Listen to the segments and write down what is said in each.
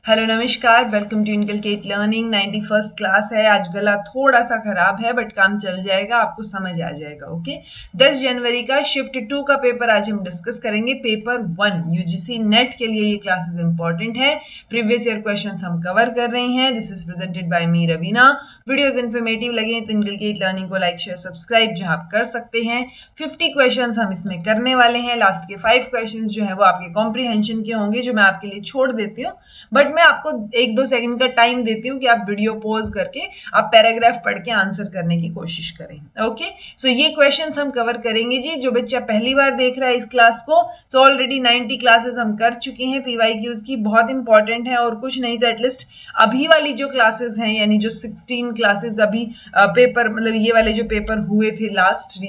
Hello नमस्कार, welcome to inculcate learning. 91st class है। आज गला थोड़ा सा खराब है बट काम चल जाएगा, आपको समझ आ जाएगा। ओके, 10 जनवरी का शिफ्ट 2 का पेपर आज हम डिस्कस करेंगे। पेपर 1 यूजीसी नेट के लिए ये क्लासेस इंपॉर्टेंट है। प्रीवियस ईयर क्वेश्चंस हम कवर कर रहे हैं। This is presented by me Raveena. Videos informative लगे तो इनकलकेट लर्निंग को लाइक शेयर सब्सक्राइब जहां आप कर सकते हैं। 50 क्वेश्चंस हम इसमें करने वाले हैं। लास्ट के 5 क्वेश्चंस जो है वो आपके कॉम्प्रीहेंशन के होंगे, जो मैं आपके लिए छोड़ देती हूँ, बट मैं आपको 1-2 सेकंड का टाइम देती हूँ कि आप वीडियो पॉज करके आप पैराग्राफ पढ़ के आंसर करने की कोशिश करें। ओके, सो ये क्वेश्चंस हम कवर करेंगे जी। जो बच्चा पहली बार देख रहा है इस क्लास को, सो ऑलरेडी 90 क्लासेस हम कर चुके हैं पीवाईक्यूज की, बहुत इंपॉर्टेंट है। और कुछ नहीं तो एटलीस्ट अभी वाली जो क्लासेस हैं, यानी जो 16 क्लासेस अभी पेपर मतलब ये वाले जो पेपर हुए थे लास्ट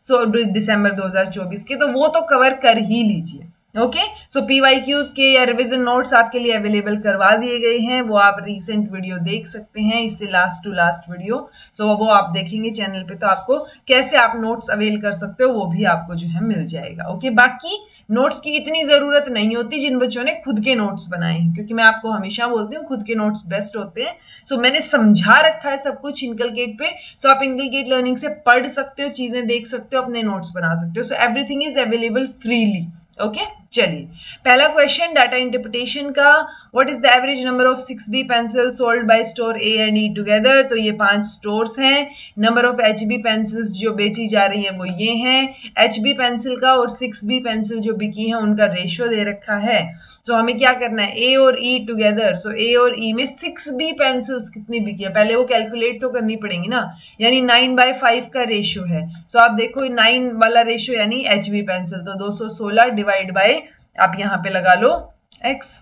सो दिसंबर 2024 के, तो वो तो कवर कर ही लीजिए। ओके, सो पीवाईक्यूज के या रिवीजन नोट्स आपके लिए अवेलेबल करवा दिए गए हैं। वो आप रीसेंट वीडियो देख सकते हैं, इससे लास्ट टू लास्ट वीडियो। सो वो आप देखेंगे चैनल पे, तो आपको कैसे आप नोट्स अवेल कर सकते हो वो भी आपको जो है मिल जाएगा। ओके, बाकी नोट्स की इतनी जरूरत नहीं होती जिन बच्चों ने खुद के नोट्स बनाए हैं, क्योंकि मैं आपको हमेशा बोलती हूँ खुद के नोट्स बेस्ट होते हैं। सो मैंने समझा रखा है सब कुछ इनकलकेट पे, सो आप इनकलकेट लर्निंग से पढ़ सकते हो, चीजें देख सकते हो, अपने नोट्स बना सकते हो। So everything is available freely. Okay, चलिए पहला क्वेश्चन डाटा इंटरप्रिटेशन का। What is the average number of 6B pencil sold by store A and E together. तो ये 5 स्टोर्स हैं। नंबर ऑफ HB पेंसिल्स जो बेची जा रही है वो ये हैं। HB पेंसिल का और 6B पेंसिल जो बिकी है उनका रेशियो दे रखा है। तो हमें क्या करना है, ए और ई टुगेदर। सो ए और ई में 6B पेंसिल्स कितनी बिकी है पहले वो कैलकुलेट तो करनी पड़ेगी ना, यानी 9/5 का रेशियो है। तो आप देखो 9 वाला रेशियो यानी HB पेंसिल, तो 216 डिवाइड बाय आप यहां पे लगा लो x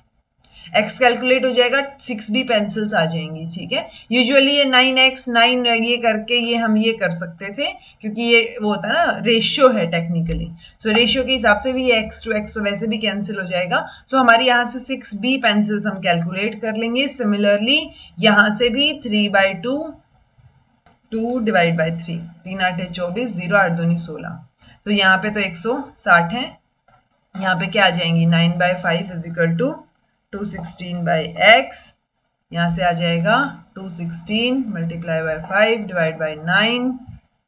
कैलकुलेट हो जाएगा, 6B पेंसिल्स आ जाएंगी। ठीक है, यूजुअली ये 9x 9 ये करके ये हम ये कर सकते थे, क्योंकि ये वो होता है ना रेशियो है टेक्निकली। सो रेशियो के हिसाब से भी ये x to x तो वैसे भी कैंसिल हो जाएगा। सो हमारी यहाँ से 6B पेंसिल्स हम कैलकुलेट कर लेंगे। सिमिलरली यहाँ से भी 3/2 2 डिवाइड बाई 3, 3 8 24, 0 8 2 16। तो यहाँ पे तो 160 है। यहाँ पे क्या आ जाएंगी, 9/5 इज इक्वल टू 216/x। यहाँ से आ जाएगा 216 multiply by 5 divide by 9,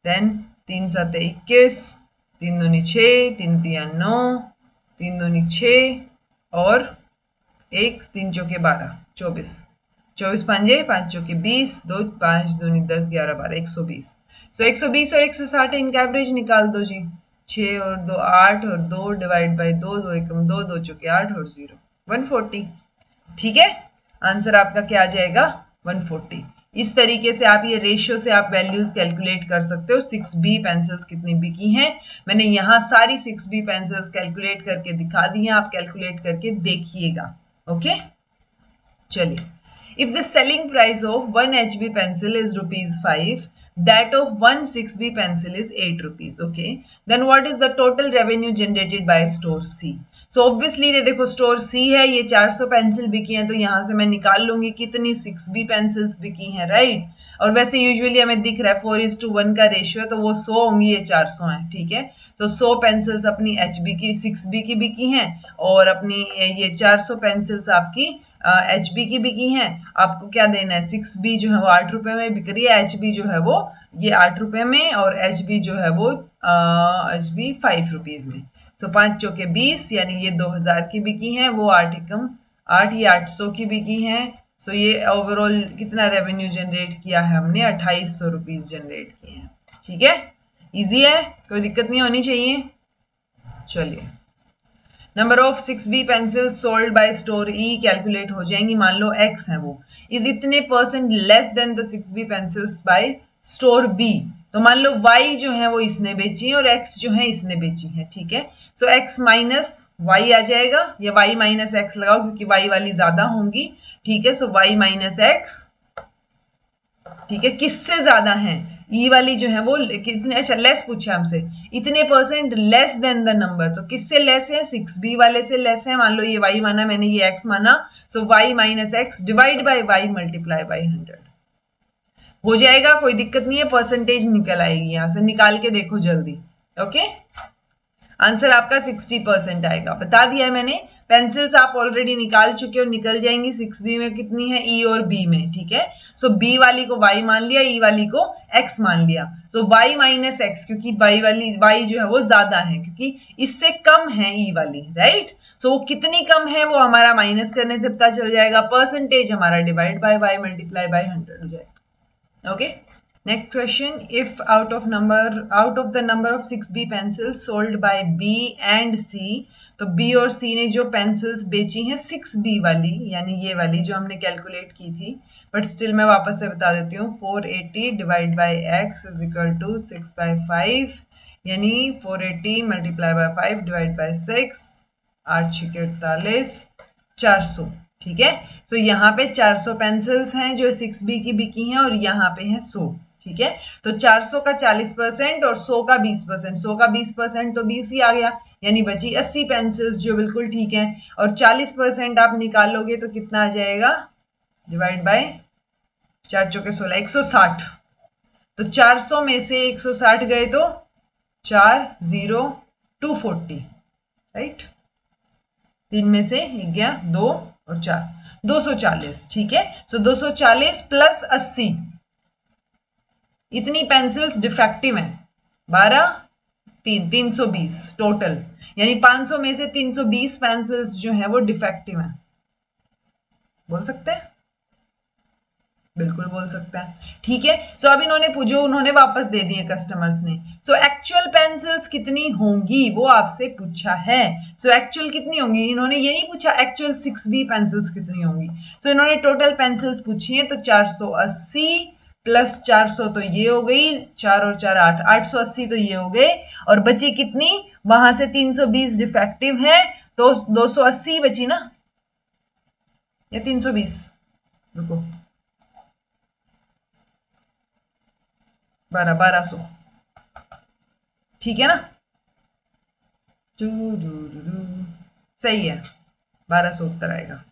then 3 7 21, 3 दूनी 6, 3 3 9, 3 दूनी 6 और 1 3 चौके 12 24, 24 5 5 चौके 20, 2 5 दूनी 10 11 12 120। सो 120 और 160 इनका एवरेज निकाल दो जी। 6 और 2 8 और 2 डिवाइड बाई 2, 2 एकम 2, 2 चौके 8 और 0 140। ठीक है, आंसर आपका क्या आ जाएगा, 140। इस तरीके से आप ये रेशियो से आप वैल्यूज कैलकुलेट कर सकते हो। 6B पेंसिल्स कितनी बिकी हैं, मैंने यहाँ सारी 6B पेंसिल्स कैलकुलेट करके दिखा दी हैं, आप कैलकुलेट करके देखिएगा। ओके, चलिए। If the selling price of 1 HB pencil is ₹5, that of 1 6B pencil is 8 rupees. Okay, then what is the total revenue generated by store C? So obviously ये देखो store C है, ये 400 pencil बिकी हैं, तो यहाँ से मैं निकाल लूंगी कितनी 6B पेंसिल्स बिकी हैं, राइट। और वैसे यूजुअली हमें दिख रहा है 4:1 का रेशियो है, तो वो 100 होंगी, ये 400 है। ठीक है, तो 100 पेंसिल्स अपनी HB की 6B की बिकी हैं और अपनी ये 400 पेंसिल्स आपकी HB की बिकी हैं। आपको क्या देना है, 6B जो है वो 8 रुपए में बिक रही है, HB जो है वो ये 8 रुपए में, और HB जो है वो HB 5 रुपीज में। तो 5 चौके 20 यानी ये 2000 की बिकी हैं, वो 8 एकम 8 ये 800 की बिकी हैं। सो ये ओवरऑल कितना रेवेन्यू जनरेट किया है हमने, 2800 रुपीज जनरेट किए हैं। ठीक है, इजी है, कोई दिक्कत नहीं होनी चाहिए। चलिए, number of 6B pencil sold by store E calculate हो जाएंगी। मान लो x है वो इज इतने % less than the 6B pencils by store B. तो मान लो y जो है वो इसने बेची है और x जो है इसने बेची है। ठीक है, सो x माइनस y आ जाएगा, या y माइनस x लगाओ क्योंकि y वाली ज्यादा होंगी। ठीक है, सो y माइनस x। ठीक है, किससे ज्यादा है, ई वाली जो है वो कितने, अच्छा लेस पूछा हमसे, इतने % लेस देन द नंबर। तो किससे लेस है, 6B वाले से लेस है। मान लो ये y माना, मैंने ये x माना, सो y minus x divide by y multiply by 100 हो जाएगा। कोई दिक्कत नहीं है, परसेंटेज निकल आएगी, यहां से निकाल के देखो जल्दी। ओके, आंसर आपका 60% आएगा, बता दिया है मैंने। पेंसिल्स आप ऑलरेडी निकाल चुके हो, निकल जाएंगी 6B में कितनी है, E और B में, ठीक है। सो B वाली को Y मान लिया, E वाली को X मान लिया। तो Y माइनस X, क्योंकि Y जो है वो ज्यादा है, क्योंकि इससे कम है E वाली, राइट। सो वो कितनी कम है वो हमारा माइनस करने से पता चल जाएगा, परसेंटेज हमारा divide by Y multiply by 100 हो जाएगा। Okay, next question, if out of the number of 6B pencils sold by B and C, तो B और C ने जो पेंसिल्स बेची हैं 6B वाली, यानी ये वाली जो हमने कैलकुलेट की थी, बट स्टिल मैं वापस से बता देती हूँ, 480 divide by x is equal to 6/5, यानी 480 मल्टीप्लाई बाय 5 डिवाइड बाय 6, 8 6 48, 400, ठीक है। तो यहाँ पे 400 पेंसिल्स हैं जो 6B की बिकी हैं, और यहाँ पे है 100, ठीक है। तो 400 का 40% और 100 का 20%, 100 का 20% तो 20 ही आ गया, यानी बची 80 पेंसिल्स जो बिल्कुल ठीक है, और 40% आप निकालोगे तो कितना आ जाएगा, डिवाइड बाय 4 चौके 16, 160। तो 400 में से 160 गए तो 4 0 240, राइट। 3 में से 1 गया 2 और 4, 240, ठीक है। सो 240 प्लस 80, इतनी पेंसिल्स डिफेक्टिव हैं, 12 3 320 टोटल, यानी 500 में से 320 पेंसिल्स जो हैं वो डिफेक्टिव हैं। बोल सकते हैं, बिल्कुल बोल सकता है, ठीक है। सो अब उन्होंने वापस दे दिए कस्टमर्स ने। सो एक्चुअल पेंसिल्स कितनी होंगी वो आपसे पूछा है। सो एक्चुअल कितनी होंगी, इन्होंने ये नहीं पूछा एक्चुअल 6B पेंसिल्स कितनी होंगी। सो इन्होंने टोटल पेंसिल्स पूछी है, तो 480 प्लस 400 तो ये हो गई, 4 और 4 8, 880 तो ये हो गए, और बची कितनी, वहां से 320 डिफेक्टिव है, तो 280 बची ना, या 320, रुको 1200, ठीक है ना, सही है, 1200 उत्तर आएगा।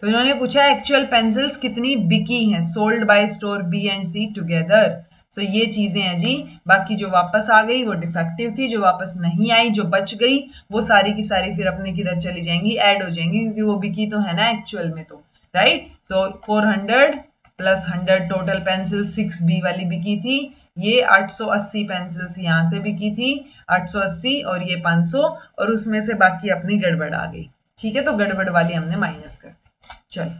तो इन्होंने पूछा एक्चुअल पेंसिल्स कितनी बिकी हैं sold by store B and C together. So ये चीजें हैं जी, बाकी जो वापस आ गई वो डिफेक्टिव थी, जो वापस नहीं आई, जो बच गई वो सारी की सारी फिर अपने किधर चली जाएंगी, ऐड हो जाएंगी, क्योंकि वो बिकी तो है ना एक्चुअल में, तो राइट। सो 400 प्लस 100 टोटल पेंसिल 6B वाली बिकी थी, ये 880 पेंसिल्स यहाँ से बिकी थी, 880 और ये 500, और उसमें से बाकी अपनी गड़बड़ आ गई, ठीक है। तो गड़बड़ वाली हमने माइनस कर दी। चलो,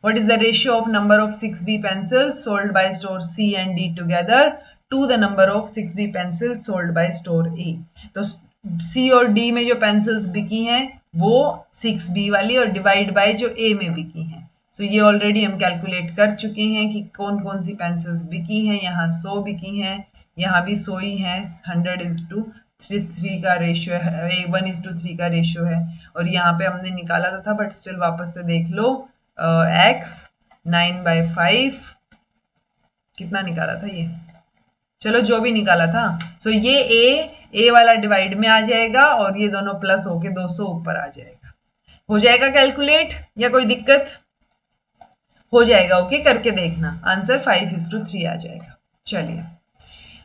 what is the ratio of number of 6B pencils sold by store C and D together to the number of 6B pencils sold by store A? तो C और D में जो पेंसिल्स बिकी हैं वो 6B वाली, और डिवाइड बाय जो A में बिकी हैं। सो ये ऑलरेडी हम कैलकुलेट कर चुके हैं कि कौन कौन सी पेंसिल्स बिकी हैं। यहाँ 100 बिकी हैं, यहाँ भी 100 ही है, 100:3 का रेशियो है, 1:3 का रेशियो है, और यहाँ पे हमने निकाला तो था, बट स्टिल वापस से देख लो, x 9/5 कितना निकाला था ये, चलो जो भी निकाला था। सो ये a वाला डिवाइड में आ जाएगा, और ये दोनों प्लस होके 200 ऊपर आ जाएगा। हो जाएगा कैलकुलेट, या कोई दिक्कत, हो जाएगा, ओके, करके देखना, आंसर 5:3 आ जाएगा। चलिए,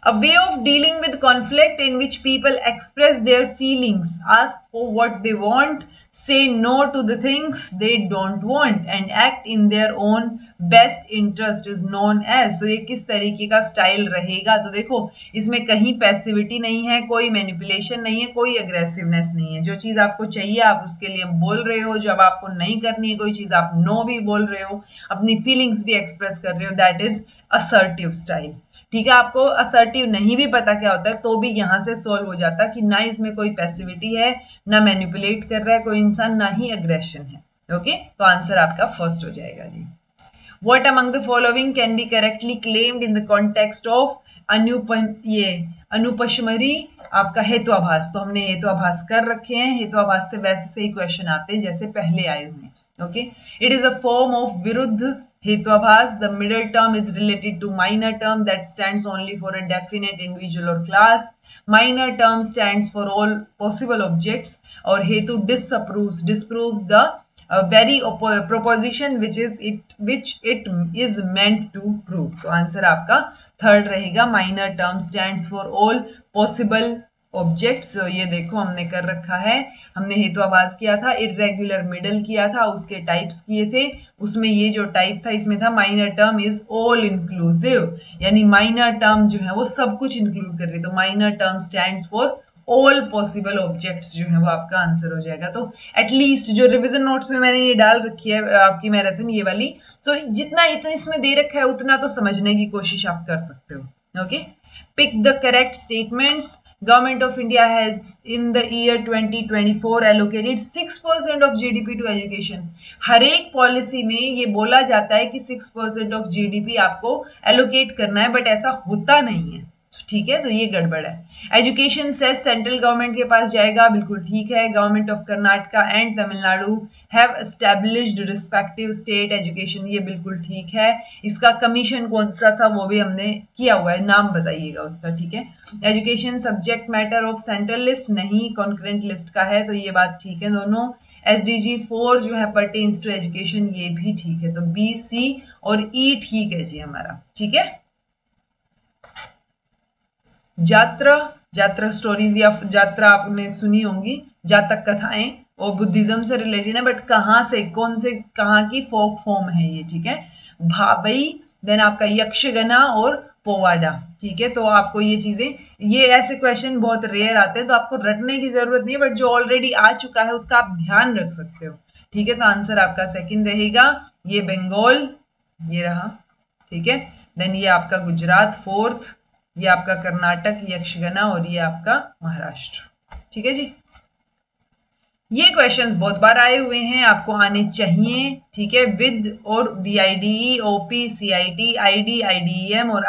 a way of dealing with conflict in which people express their feelings, ask for what they want, say no to the things they don't want, and act in their own best interest is known as। तो ये किस तरीके का style रहेगा, तो देखो इसमें कहीं पैसिविटी नहीं है, कोई मैनिपुलेशन नहीं है, कोई अग्रेसिवनेस नहीं है। जो चीज आपको चाहिए आप उसके लिए बोल रहे हो, जब आपको नहीं करनी है कोई चीज आप नो भी बोल रहे हो, अपनी फीलिंग्स भी एक्सप्रेस कर रहे हो, दैट इज असर्टिव स्टाइल, ठीक है। आपको असर्टिव नहीं भी पता क्या होता है तो भी यहां से सोल्व हो जाता है कि ना इसमें कोई पैसिविटी है, ना मैनिपुलेट कर रहा है कोई इंसान, ना ही अग्रेशन है, ओके। तो आंसर आपका फर्स्ट हो जाएगा जी। What among the following can be correctly claimed in the context of अनुपश्मरी, आपका हेतुआभास। तो हमने हेतुआभास कर रखे हैं, हेतुआभास से वैसे से ही क्वेश्चन आते हैं जैसे पहले आए हुए, okay. It is a form of विरुद्ध हेतुआभास। The middle term is related to minor term that stands only for a definite individual or class. Minor term stands for all possible objects, और हेतु disproves the very proposition which it is meant to prove। तो answer आपका third रहेगा, minor term stands for all possible objects, ये देखो हमने कर रखा है, हमने हेतुआभास किया था, इर्रेगुलर मिडल किया था, उसके टाइप्स किए थे, उसमें ये जो टाइप था इसमें था minor term is all inclusive, यानी माइनर टर्म जो है वो सब कुछ इंक्लूड कर रही है, तो minor term stands for all possible objects जो है वो आपका आंसर हो जाएगा। तो एटलीस्ट जो रिवीजन नोट्स में मैंने ये डाल रखी है आपकी मैराथन ये वाली, तो जितना इतना इसमें दे रखा है उतना तो समझने की कोशिश आप कर सकते हो। Okay, pick the correct statements. Government of India has in the year 2024 allocated 6% of GDP to education. हर एक पॉलिसी में ये बोला जाता है कि 6% ऑफ जीडीपी आपको एलोकेट करना है, बट ऐसा होता नहीं है, ठीक है, तो ये गड़बड़ है। एजुकेशन सेस सेंट्रल गवर्नमेंट के पास जाएगा, बिल्कुल ठीक है। Government of Karnataka and Tamil Nadu have established respective state education, ये बिल्कुल ठीक है। इसका कमीशन कौन सा था वो भी हमने किया हुआ है, नाम बताइएगा उसका, ठीक है। Education subject matter of central list नहीं, कॉन्करेंट लिस्ट का है, तो ये बात ठीक है दोनों। SDG 4 जो है पर्टेन्स टू एजुकेशन, ये भी ठीक है, तो B, C और E ठीक है जी हमारा, ठीक है। जात्रा स्टोरीज या जात्रा आपने सुनी होंगी, जातक कथाएं, और बुद्धिज्म से रिलेटेड है, बट कहाँ से, कौन से, कहाँ की फोक फॉर्म है ये, ठीक है। भावई, देन आपका यक्षगना और पोवाडा, ठीक है। तो आपको ये चीजें, ये ऐसे क्वेश्चन बहुत रेयर आते हैं, तो आपको रटने की जरूरत नहीं है, बट जो ऑलरेडी आ चुका है उसका आप ध्यान रख सकते हो, ठीक है। तो आंसर आपका सेकंड रहेगा, ये बंगाल, ये रहा, ठीक है। देन ये आपका गुजरात फोर्थ, ये आपका कर्नाटक यक्षगना, और ये आपका महाराष्ट्र, ठीक है जी। ये क्वेश्चंस बहुत बार आए हुए हैं, आपको आने चाहिए, ठीक है। विद और VIDE, OP, CIT, ID, IDEM और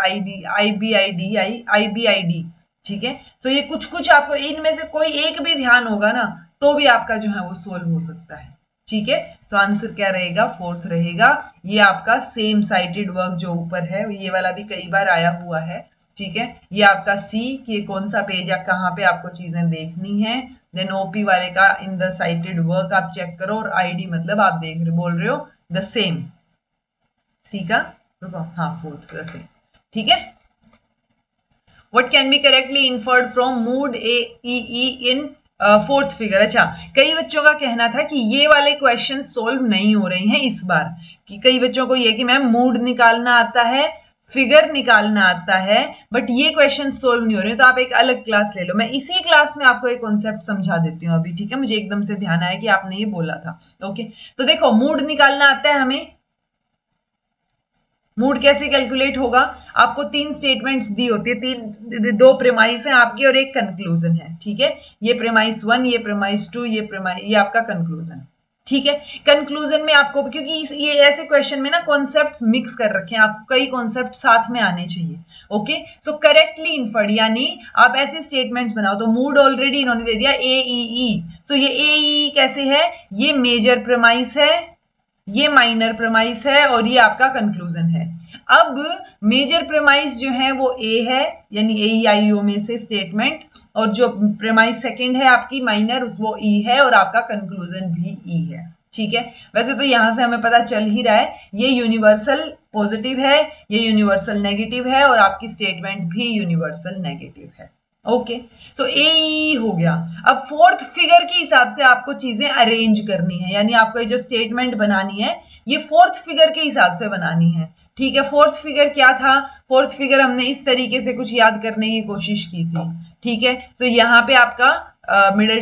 IBID, ठीक है। तो ये कुछ कुछ आपको इनमें से कोई एक भी ध्यान होगा ना, तो भी आपका जो है वो सोल्व हो सकता है, ठीक है। तो आंसर क्या रहेगा, फोर्थ रहेगा। ये आपका सेम साइटेड वर्क जो ऊपर है, ये वाला भी कई बार आया हुआ है, ठीक है। ये आपका C कि कौन सा पेज या कहाँ पे आपको चीजें देखनी है। देन OP वाले का इन द साइटेड वर्क आप चेक करो, और ID मतलब आप देख रहे, बोल रहे हो द सेम, C का रुको, हाँ फोर्थ द सेम, ठीक है। What can be correctly inferred from mood AEE in fourth figure. अच्छा, कई बच्चों का कहना था कि ये वाले क्वेश्चन सोल्व नहीं हो रहे हैं इस बार, कि कई बच्चों को ये कि मैम मूड निकालना आता है, फिगर निकालना आता है, बट ये क्वेश्चन सोल्व नहीं हो रहे, तो आप एक अलग क्लास ले लो, मैं इसी क्लास में आपको एक कॉन्सेप्ट समझा देती हूँ अभी, ठीक है। मुझे एकदम से ध्यान आया कि आपने ये बोला था, ओके। तो देखो, मूड निकालना आता है हमें, मूड कैसे कैलकुलेट होगा, आपको 3 स्टेटमेंट्स दी होती है, 2 प्रेमाइस है आपकी और एक कंक्लूजन है, ठीक है। ये प्रेमाइस 1, ये प्रेमाइस 2, ये आपका कंक्लूजन, ठीक है। कंक्लूजन में आपको, क्योंकि ये ऐसे क्वेश्चन में ना कॉन्सेप्ट्स मिक्स कर रखे हैं, आपको कई कॉन्सेप्ट साथ में आने चाहिए, ओके। सो करेक्टली इन्फर्ड, यानी आप ऐसे स्टेटमेंट्स बनाओ, तो मूड ऑलरेडी इन्होंने दे दिया AEE, तो ये AEE कैसे है, ये मेजर प्रेमाइस है, ये माइनर प्रेमाइस है, और ये आपका कंक्लूजन है। अब मेजर प्रेमाइस जो है वो A है, यानी AEIO में से स्टेटमेंट, और जो प्रेमाइस सेकंड है आपकी माइनर, वो E है, और आपका कंक्लूजन भी E है, ठीक है। वैसे तो यहां से हमें पता चल ही रहा है, ये यूनिवर्सल पॉजिटिव है, ये यूनिवर्सल नेगेटिव है, और आपकी स्टेटमेंट भी यूनिवर्सल नेगेटिव है, ओके। सो AE हो गया। अब फोर्थ फिगर के हिसाब से आपको चीजें अरेंज करनी है, यानी आपको जो स्टेटमेंट बनानी है ये फोर्थ फिगर के हिसाब से बनानी है, ठीक है। फोर्थ फिगर क्या था, फोर्थ फिगर हमने इस तरीके से कुछ याद करने की कोशिश की थी, ठीक है। तो यहाँ पे आपका मिडल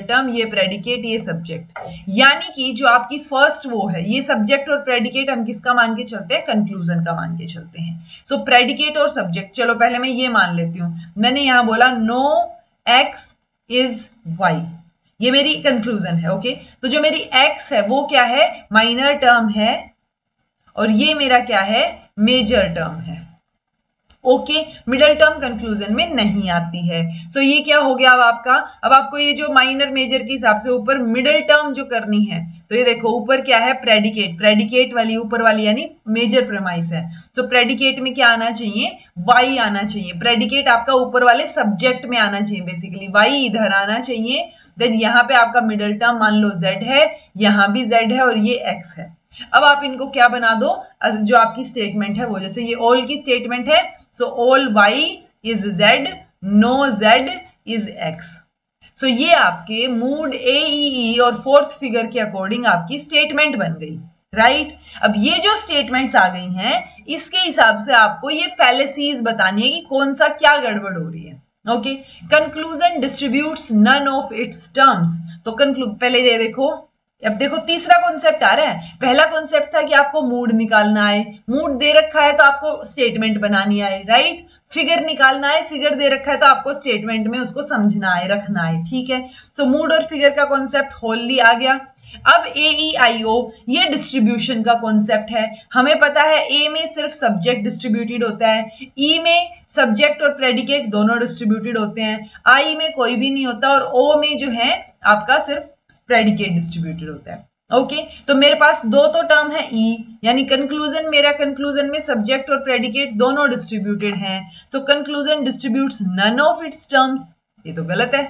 टर्म, ये प्रेडिकेट, ये सब्जेक्ट, यानी कि जो आपकी फर्स्ट वो है, ये सब्जेक्ट और प्रेडिकेट हम किसका मान के चलते हैं, कंक्लूजन का मान के चलते हैं। सो प्रेडिकेट और सब्जेक्ट, चलो पहले मैं ये मान लेती हूँ, मैंने यहां बोला नो x इज y, ये मेरी कंक्लूजन है, ओके। तो जो मेरी x है वो क्या है, माइनर टर्म है, और ये मेरा क्या है, मेजर टर्म है, ओके। मिडल टर्म कंक्लूजन में नहीं आती है। सो ये क्या हो गया अब आपका, अब आपको ये जो माइनर मेजर के हिसाब से ऊपर मिडल टर्म जो करनी है, तो ये देखो ऊपर क्या है, प्रेडिकेट वाली ऊपर वाली यानी मेजर प्रेमाइस है। सो प्रेडिकेट में क्या आना चाहिए, y आना चाहिए, प्रेडिकेट आपका ऊपर वाले सब्जेक्ट में आना चाहिए, बेसिकली y इधर आना चाहिए। देन यहाँ पे आपका मिडल टर्म मान लो z है, यहाँ भी z है, और ये x है। अब आप इनको क्या बना दो, जो आपकी स्टेटमेंट है वो, जैसे ये ऑल की स्टेटमेंट है, so all y is z, no z is X. So ये आपके मूड AEE और फोर्थ फिगर के अकॉर्डिंग आपकी स्टेटमेंट बन गई, राइट। अब ये जो स्टेटमेंट्स आ गई हैं इसके हिसाब से आपको ये फैलेसीज बतानी है कि कौन सा क्या गड़बड़ हो रही है। Okay, conclusion distributes none of its terms. तो कंक्लूड पहले ये देखो, अब देखो तीसरा कॉन्सेप्ट आ रहा है। पहला कॉन्सेप्ट था कि आपको मूड निकालना है, मूड दे रखा है तो आपको स्टेटमेंट बनानी है, राइट। फिगर निकालना है, फिगर दे रखा है तो आपको स्टेटमेंट में उसको समझना है, रखना है, ठीक है। तो मूड और फिगर का कॉन्सेप्ट होली आ गया। अब AEIO ये डिस्ट्रीब्यूशन का कॉन्सेप्ट है। हमें पता है ए में सिर्फ सब्जेक्ट डिस्ट्रीब्यूटेड होता है, ई में सब्जेक्ट और प्रेडिकेट दोनों डिस्ट्रीब्यूटेड होते हैं, आई में कोई भी नहीं होता, और ओ में जो है आपका सिर्फ प्रेडिकेट डिस्ट्रीब्यूटेड होता है। ओके, तो मेरे पास दो तो टर्म है ई, यानी कंक्लूजन, मेरा कंक्लूजन में सब्जेक्ट और प्रेडिकेट दोनों डिस्ट्रीब्यूटेड हैं। So conclusion distributes none of its terms, ये तो गलत है,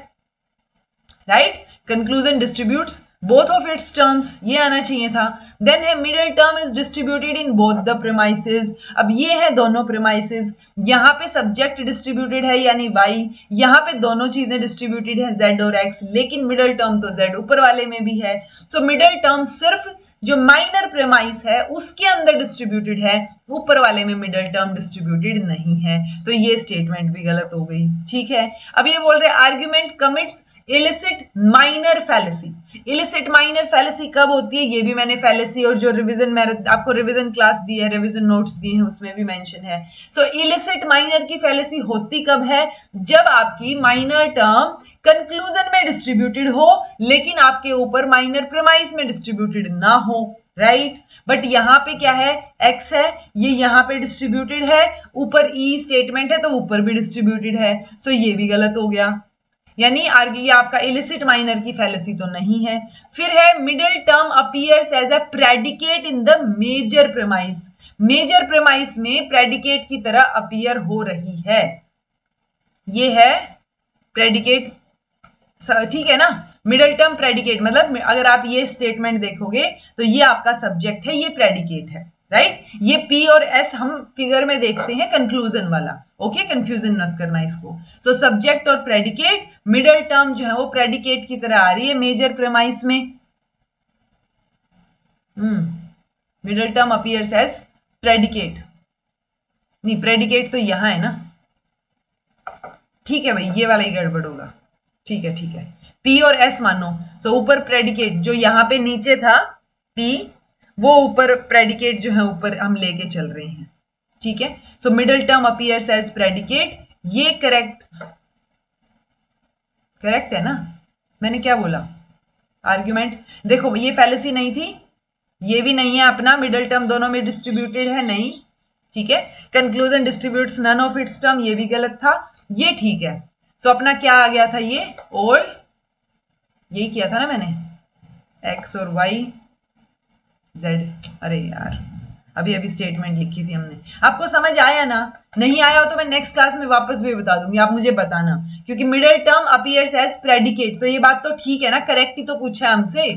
right. Conclusion distributes both of its terms, ये आना चाहिए था। देन है middle term is distributed in both the premises. अब ये है दोनों प्रीमाइसेस, यहाँ पे सब्जेक्ट डिस्ट्रीब्यूटेड है यानी y, यहाँ पे दोनों चीजें डिस्ट्रीब्यूटेड है z और x, लेकिन मिडिल टर्म तो z ऊपर वाले में भी है। सो मिडिल टर्म सिर्फ जो माइनर प्रीमाइस है उसके अंदर डिस्ट्रीब्यूटेड है, ऊपर वाले में मिडिल टर्म डिस्ट्रीब्यूटेड नहीं है। तो ये स्टेटमेंट भी गलत हो गई, ठीक है। अब ये बोल रहे argument commits illicit minor fallacy. Illicit minor fallacy कब होती है, ये भी मैंने फैलेसी और जो रिवीजन मैंने आपको रिवीजन क्लास दी है, रिवीजन नोट्स दिए हैं, उसमें भी मेंशन है। सो इलिसिट माइनर की फैलेसी होती कब है, जब आपकी माइनर टर्म कंक्लूजन में डिस्ट्रीब्यूटेड हो लेकिन आपके ऊपर माइनर प्रीमाइस में डिस्ट्रीब्यूटेड ना हो, राइट। बट यहाँ पे क्या है, x है, ये यहाँ पे डिस्ट्रीब्यूटेड है, ऊपर ई स्टेटमेंट है तो ऊपर भी डिस्ट्रीब्यूटेड है। सो ये भी गलत हो गया, यानी ये आपका इलिसिट माइनर की फैलेसी तो नहीं है। फिर है middle term appears as a predicate in the major premise. Major premise में प्रेडिकेट की तरह अपीयर हो रही है, ये है प्रेडिकेट, ठीक है ना। मिडिल टर्म प्रेडिकेट मतलब अगर आप ये स्टेटमेंट देखोगे तो ये आपका सब्जेक्ट है, ये प्रेडिकेट है, राइट। ये P और S हम फिगर में देखते हैं कंक्लूजन वाला, ओके, कंफ्यूजन मत करना इसको। सो सब्जेक्ट और प्रेडिकेट, मिडिल टर्म जो है वो प्रेडिकेट की तरह आ रही है मेजर प्रीमाइस में। Middle term appears as predicate, नहीं प्रेडिकेट तो यहां है ना, ठीक है भाई, ये वाला ही गड़बड़ होगा, ठीक है, ठीक है। P और S मानो, सो ऊपर प्रेडिकेट जो यहाँ पे नीचे था P, वो ऊपर प्रेडिकेट जो है ऊपर हम लेके चल रहे हैं, ठीक है। So middle term appears as predicate, ये करेक्ट है ना। मैंने क्या बोला, आर्ग्यूमेंट देखो, ये फैलेसी नहीं थी, ये भी नहीं है अपना, मिडिल टर्म दोनों में डिस्ट्रीब्यूटेड है, नहीं, ठीक है। Conclusion distributes none of its term, ये भी गलत था, ये ठीक है। सो अपना क्या आ गया था, ये और यही किया था ना मैंने, x और y z, अरे यार अभी स्टेटमेंट लिखी थी हमने। आपको समझ आया ना, नहीं आया हो तो मैं नेक्स्ट क्लास में वापस भी बता दूंगी, आप मुझे बताना, क्योंकि middle term appears as predicate, तो ये बात तो ठीक है ना, करेक्ट ही तो पूछा है हमसे,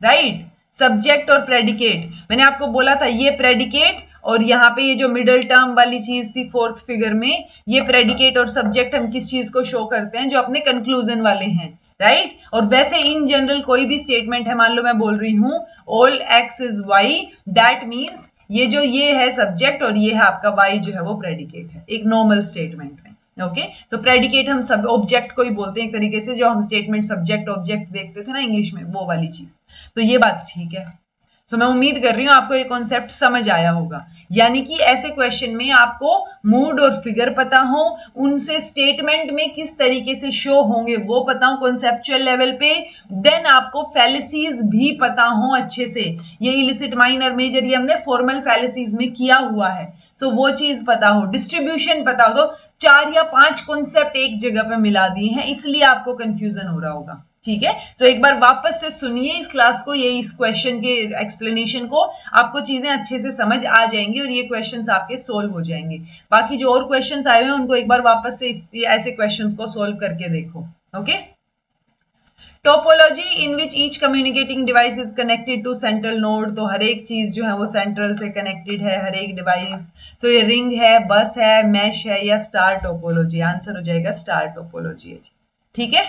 राइट। सब्जेक्ट और प्रेडिकेट, मैंने आपको बोला था ये प्रेडिकेट, और यहाँ पे ये जो मिडिल टर्म वाली चीज थी फोर्थ फिगर में, ये प्रेडिकेट और सब्जेक्ट हम किस चीज को शो करते हैं, जो अपने कंक्लूजन वाले हैं, राइट। और वैसे इन जनरल कोई भी स्टेटमेंट है, मान लो मैं बोल रही हूं all x is y, that means ये जो ये है सब्जेक्ट और ये है आपका y जो है वो प्रेडिकेट है, एक नॉर्मल स्टेटमेंट में, ओके। तो प्रेडिकेट हम सब ऑब्जेक्ट को ही बोलते हैं एक तरीके से, जो हम स्टेटमेंट सब्जेक्ट ऑब्जेक्ट देखते थे ना इंग्लिश में, वो वाली चीज, तो ये बात ठीक है। तो मैं उम्मीद कर रही हूं आपको ये कॉन्सेप्ट समझ आया होगा, यानी कि ऐसे क्वेश्चन में आपको मूड और फिगर पता हो, उनसे स्टेटमेंट में किस तरीके से शो होंगे वो पता हो कॉन्सेप्चुअल लेवल पे, देन आपको फैलेसीज भी पता हो अच्छे से, ये इलिसिट माइनर मेजर ये हमने फॉर्मल फैलेसीज में किया हुआ है, सो वो चीज पता हो, डिस्ट्रीब्यूशन पता हो। तो 4 या 5 कॉन्सेप्ट एक जगह पे मिला दिए हैं, इसलिए आपको कंफ्यूजन हो रहा होगा, ठीक है। सो एक बार वापस से सुनिए इस क्लास को, ये इस क्वेश्चन के एक्सप्लेनेशन को, आपको चीजें अच्छे से समझ आ जाएंगी और ये क्वेश्चंस आपके सोल्व हो जाएंगे। बाकी जो और क्वेश्चंस आए हुए हैं उनको एक बार वापस से ऐसे क्वेश्चंस को सोल्व करके देखो, okay. Topology in which each communicating device is connected to central node, तो हर एक चीज जो है वो सेंट्रल से कनेक्टेड है, हर एक डिवाइस। सो ये रिंग है, बस है, मैश है या स्टार टोपोलॉजी, आंसर हो जाएगा स्टार टोपोलॉजी है। ठीक है,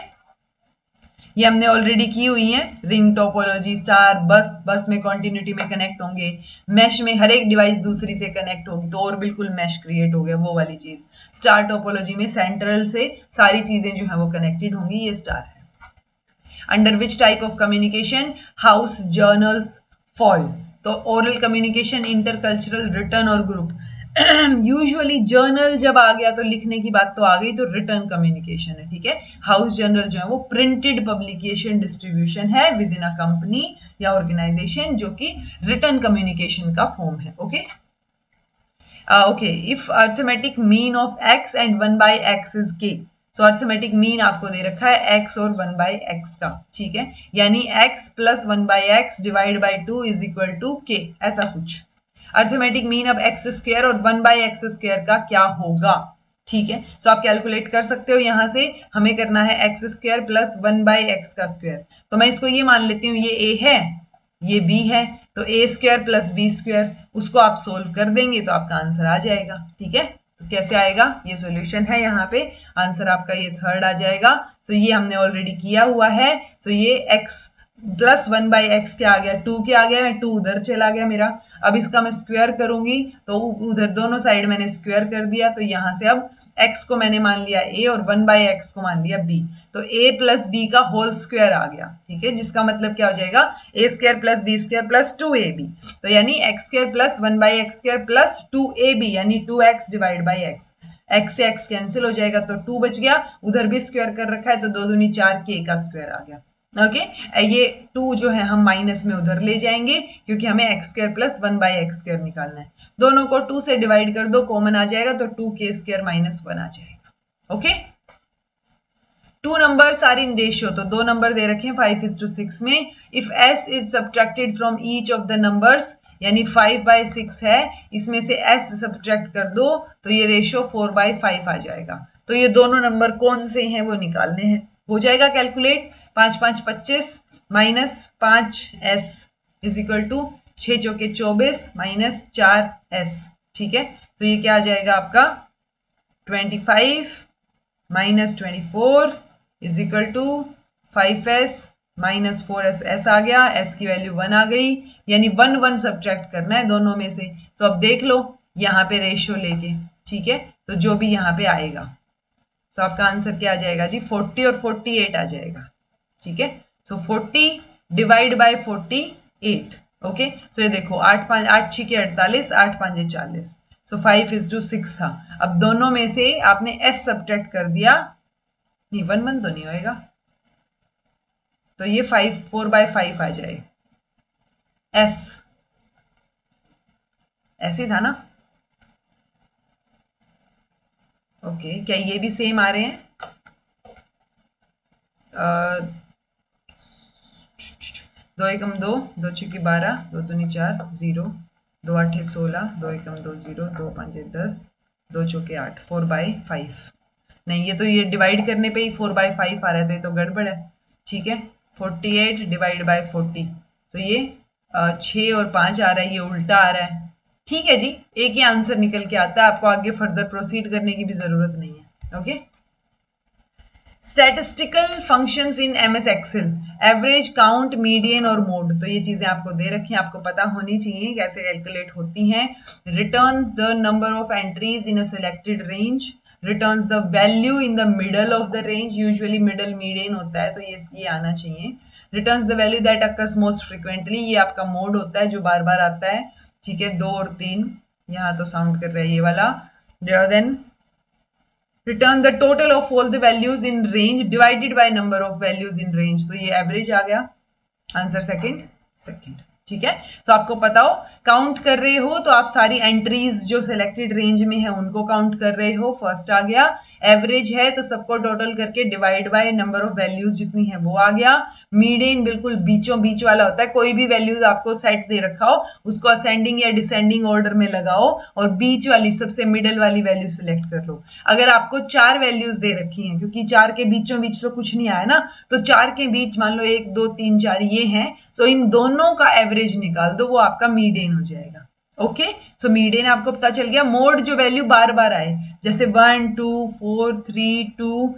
ये हमने ऑलरेडी की हुई है। रिंग टोपोलॉजी, स्टार, बस में कॉन्टिन्यूटी में कनेक्ट होंगे, मैश में हर एक डिवाइस दूसरी से कनेक्ट होगी तो और बिल्कुल मैश क्रिएट हो गया, वो वाली चीज। स्टार टोपोलॉजी में सेंट्रल से सारी चीजें जो है वो कनेक्टेड होंगी, ये स्टार है। Under which type of communication house journals fall? तो ओरल कम्युनिकेशन, इंटरकल्चरल, रिटर्न और ग्रुप। यूजुअली जर्नल जब आ गया तो लिखने की बात तो आ गई, तो रिटर्न कम्युनिकेशन है, ठीक है। हाउस जर्नल जो है वो प्रिंटेड पब्लिकेशन डिस्ट्रीब्यूशन है विद इन अ कंपनी या ऑर्गेनाइजेशन, जो कि रिटर्न कम्युनिकेशन का फॉर्म है। Okay okay, if arithmetic mean of x and 1/x is k। So arithmetic mean आपको दे रखा है x और 1/x का, ठीक है, यानी x प्लस 1/x divide by 2 is equal to k, ऐसा कुछ। अर्थमेटिक मीन अब एक्स स्क्वायर और 1/x स्क्वायर का क्या होगा, ठीक है। सो आप कैलकुलेट कर सकते हो, यहां से हमें करना है एक्स स्क्वायर प्लस 1/x का स्क्वायर। तो मैं इसको ये मान लेती हूँ, ये a है, ये b है, तो a square plus b square, उसको आप सोल्व कर देंगे तो आपका आंसर आ जाएगा, ठीक है। तो कैसे आएगा, ये सॉल्यूशन है, यहाँ पे आंसर आपका ये थर्ड आ जाएगा। तो ये हमने ऑलरेडी किया हुआ है। तो ये x प्लस 1/x क्या आ गया, 2 क्या आ गया, 2 उधर चला गया मेरा। अब इसका मैं स्क्वायर करूंगी तो उधर दोनों साइड मैंने स्क्वायर कर दिया, तो यहां से अब x को मैंने मान लिया a और 1/x को मान लिया b, तो a प्लस b का होल स्क्वायर आ गया, ठीक है, जिसका मतलब क्या हो जाएगा, a square plus b square plus 2ab, तो यानी x square plus 1/x square plus 2ab, यानी 2x divide by x। x से x कैंसिल हो जाएगा तो 2 बच गया, उधर भी स्क्वायर कर रखा है तो 2 दूनी 4 k का स्क्वायर आ गया। ओके ये 2 जो है हम माइनस में उधर ले जाएंगे क्योंकि हमें x square plus 1/x square निकालना है। दोनों को 2 से डिवाइड कर दो, कॉमन आ जाएगा तो 2k स्क्वायर माइनस 1 आ जाएगा। Okay 2 numbers are in ratio, तो 2 नंबर दे रखे हैं 5:6 में। If s is subtracted from each of the numbers, यानी 5/6 है, इसमें से s सब्ट्रैक्ट कर दो तो ये रेशियो 4/5 आ जाएगा। तो ये दोनों नंबर कौन से हैं वो निकालने हैं, हो जाएगा calculate. 5 5 25 minus 5s is equal to 6 चौके 24 माइनस 4s, ठीक है। तो ये क्या आ जाएगा आपका 25 minus 24 is equal to 5s minus 4s, s आ गया, s की वैल्यू 1 आ गई, यानी 1 1 सब्ट्रैक्ट करना है दोनों में से। तो अब देख लो यहाँ पे रेशियो लेके, ठीक है, तो जो भी यहाँ पे आएगा तो आपका आंसर क्या आ जाएगा जी, 40 और 48 आ जाएगा, ठीक है। सो 40 डिवाइड बाय 48। ओके सो ये देखो 8 5 8 6 के 48, 8 5 40, सो 5:6 था। अब दोनों में से आपने s सब्ट्रैक्ट कर दिया, नहीं 1 1 तो नहीं होएगा, तो ये 4/5 आ जाए, s ऐसे था ना। ओके क्या ये भी सेम आ रहे हैं, 2 एकम 2, 2 छक्के 12, 2 दूनी 4, 0, 2 आठे 16, 2 एकम 2 0, 2 पंजे 10, 2 चौके 8, 4/5। नहीं ये तो ये डिवाइड करने पे ही 4/5 आ रहा है, तो ये तो गड़बड़ है, ठीक है। 48 डिवाइड बाय 40, तो ये 6 और 5 आ रहा है, ये उल्टा आ रहा है, ठीक है जी। एक ही आंसर निकल के आता है, आपको आगे फर्दर प्रोसीड करने की भी जरूरत नहीं है। Okay statistical functions in MS Excel, average, count, median और मोड, तो ये चीजें आपको दे रखी हैं, आपको पता होनी चाहिए कैसे कैलकुलेट होती हैं। Return the number of entries in a selected range, returns the value in the middle of the range, usually middle median होता है तो ये आना चाहिए। Returns the value that occurs most frequently, ये आपका मोड होता है जो बार बार आता है, ठीक है। 2 और 3 यहाँ तो साउंड कर रहा है ये वाला। Then return the total of all the values in range divided by number of values in range, तो ये एवरेज आ गया, आंसर सेकंड, ठीक है। तो आपको पता हो काउंट कर रहे हो तो आप सारी एंट्रीज जो सिलेक्टेड रेंज में है उनको काउंट कर रहे हो, फर्स्ट आ गया। एवरेज है तो सबको टोटल करके divide by number of values जितनी है वो आ गया। मीडियन बिल्कुल बीचों बीच वाला होता है, कोई भी वैल्यूज आपको सेट दे रखा हो उसको असेंडिंग या डिसेंडिंग ऑर्डर में लगाओ और बीच वाली सबसे मिडल वाली वैल्यू सिलेक्ट कर लो। अगर आपको 4 वैल्यूज दे रखी हैं, क्योंकि 4 के बीचों बीच तो कुछ नहीं आया ना, तो 4 के बीच मान लो 1 2 3 4 ये हैं, तो इन दोनों का एवरेज निकाल दो, वो आपका मीडियन हो जाएगा। ओके सो मीडियन आपको पता चल गया। मोड जो वैल्यू बार बार आए, जैसे 1 2 4 3 2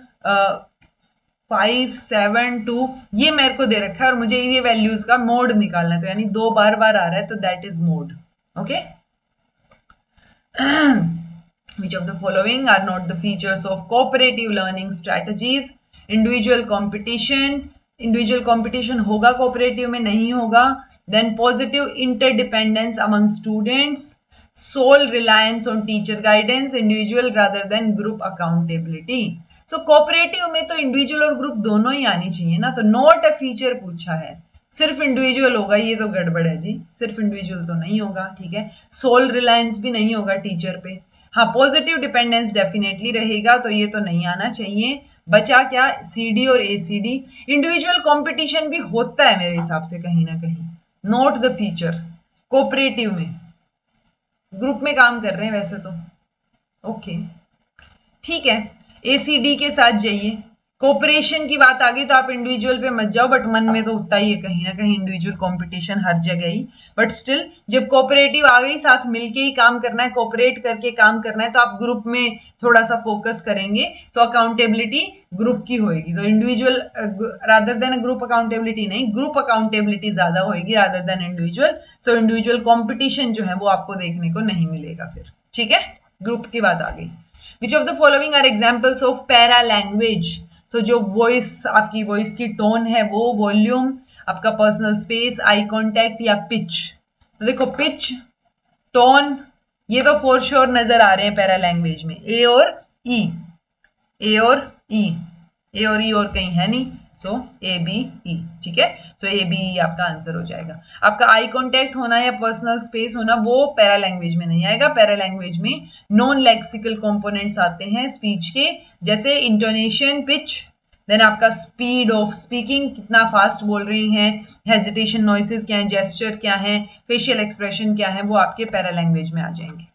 5 7 2 ये मेरे को दे रखा है और मुझे ये वैल्यूज का मोड निकालना है, तो यानी 2 बार बार आ रहा है तो that is mode. Okay. Which of the following are not the features of cooperative learning strategies? Individual competition होगा cooperative में, नहीं होगा. Then positive interdependence among students, sole reliance on teacher guidance, individual rather than group accountability. So cooperative में तो individual और group दोनों ही आनी चाहिए ना, तो not a feature पूछा है, सिर्फ इंडिविजुअल होगा, ये तो गड़बड़ है जी, सिर्फ इंडिविजुअल तो नहीं होगा. ठीक है. सोल रिलायंस भी नहीं होगा टीचर पे. हाँ, पॉजिटिव डिपेंडेंस डेफिनेटली रहेगा, तो ये तो नहीं आना चाहिए. बचा क्या? सीडी और एसीडी. इंडिविजुअल कंपटीशन भी होता है मेरे हिसाब से कहीं ना कहीं, नोट द फीचर. कोऑपरेटिव में ग्रुप में काम कर रहे हैं वैसे तो. ओके, ठीक है. एसीडी के साथ जाइए. कोऑपरेशन की बात आ गई तो आप इंडिविजुअल पे मत जाओ, बट मन में तो होता ही है कहीं ना कहीं इंडिविजुअल कंपटीशन हर जगह ही. बट स्टिल जब कोऑपरेटिव आ गई, साथ मिलके ही काम करना है, कोऑपरेट करके काम करना है, तो आप ग्रुप में थोड़ा सा फोकस करेंगे, तो अकाउंटेबिलिटी ग्रुप की होगी. तो individual rather than group accountability नहीं, ग्रुप अकाउंटेबिलिटी ज्यादा होगी rather than individual. So individual competition जो है वो आपको देखने को नहीं मिलेगा फिर. ठीक है, ग्रुप की बात आ गई. Which of the following are examples of para language? तो जो वॉइस, आपकी वॉइस की टोन है वो, वॉल्यूम, आपका पर्सनल स्पेस, आई कांटेक्ट या पिच. तो देखो पिच, टोन, ये तो फॉर श्योर नजर आ रहे हैं पैरा लैंग्वेज में. ए और ई, ए और ई, ए और ई और कहीं है नहीं, सो ए बी ई. ठीक है, सो ए बी ई आपका आंसर हो जाएगा. आपका आई कांटेक्ट होना या पर्सनल स्पेस होना वो पैरा लैंग्वेज में नहीं आएगा. पैरा लैंग्वेज में नॉन लेक्सिकल कंपोनेंट्स आते हैं स्पीच के, जैसे इंटोनेशन, पिच, देन आपका स्पीड ऑफ स्पीकिंग, कितना फास्ट बोल रही हैं, हेजिटेशन, नॉइसेस क्या है, जेस्चर क्या है, फेशियल एक्सप्रेशन क्या है, वो आपके पैरा लैंग्वेज में आ जाएंगे.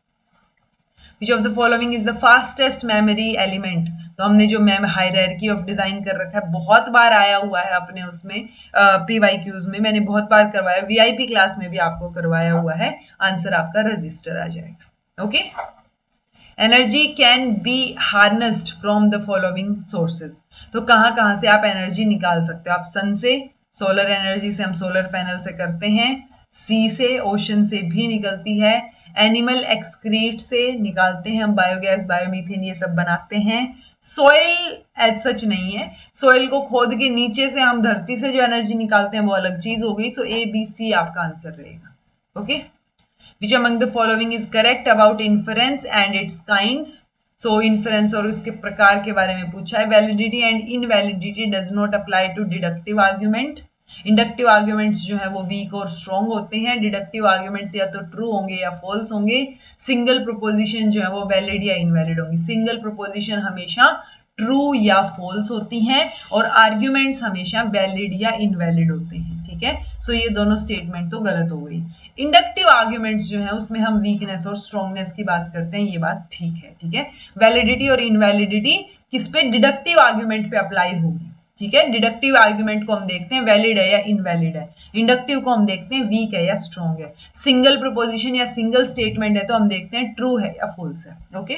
Which of the following is the fastest memory element? तो हमने जो मैम हायरार्की ऑफ डिजाइन कर रखा है, बहुत बार आया हुआ है अपने उसमें PYQs में, मैंने बहुत बार करवाया, VIP क्लास में भी आपको करवाया हुआ है. आंसर आपका रजिस्टर आ जाएगा. Okay. Energy can be harnessed from the following sources. तो कहाँ कहाँ से आप एनर्जी निकाल सकते हो? आप सन से, सोलर एनर्जी से हम सोलर पैनल से करते हैं. सी से, ओशन से भी निकलती है. एनिमल एक्सक्रीट से निकालते हैं हम, बायोगैस, बायोमीथेन ये सब बनाते हैं. सोइल एज सच नहीं है, सोइल को खोद के नीचे से हम धरती से जो एनर्जी निकालते हैं वो अलग चीज हो गई. सो ए बी सी आपका आंसर रहेगा. Okay. Which among the following is correct about inference and its kinds? So inference और उसके प्रकार के बारे में पूछा है. Validity and invalidity does not apply to deductive argument. Inductive arguments जो है वो वीक और स्ट्रॉन्ग होते हैं. डिडक्टिव आर्ग्यूमेंट्स या तो ट्रू होंगे या फॉल्स होंगे. सिंगल प्रोपोजिशन जो है वो वैलिड या इनवैलिड होंगी. सिंगल प्रोपोजिशन हमेशा ट्रू या फॉल्स होती हैं और आर्ग्यूमेंट्स हमेशा वैलिड या इनवैलिड होते हैं. ठीक है, सो ये दोनों स्टेटमेंट तो गलत हो गई. इंडक्टिव आर्ग्यूमेंट्स जो है उसमें हम वीकनेस और स्ट्रॉन्गनेस की बात करते हैं, ये बात ठीक है. ठीक है, वैलिडिटी और इनवैलिडिटी किस पे? डिडक्टिव आर्ग्यूमेंट पे अप्लाई होगी. ठीक है, डिडक्टिव आर्ग्यूमेंट को हम देखते हैं वैलिड है या इनवैलिड है. इंडक्टिव को हम देखते हैं वीक है या स्ट्रॉन्ग है. सिंगल प्रोपोजिशन या सिंगल स्टेटमेंट है तो हम देखते हैं ट्रू है या फॉल्स है. Okay.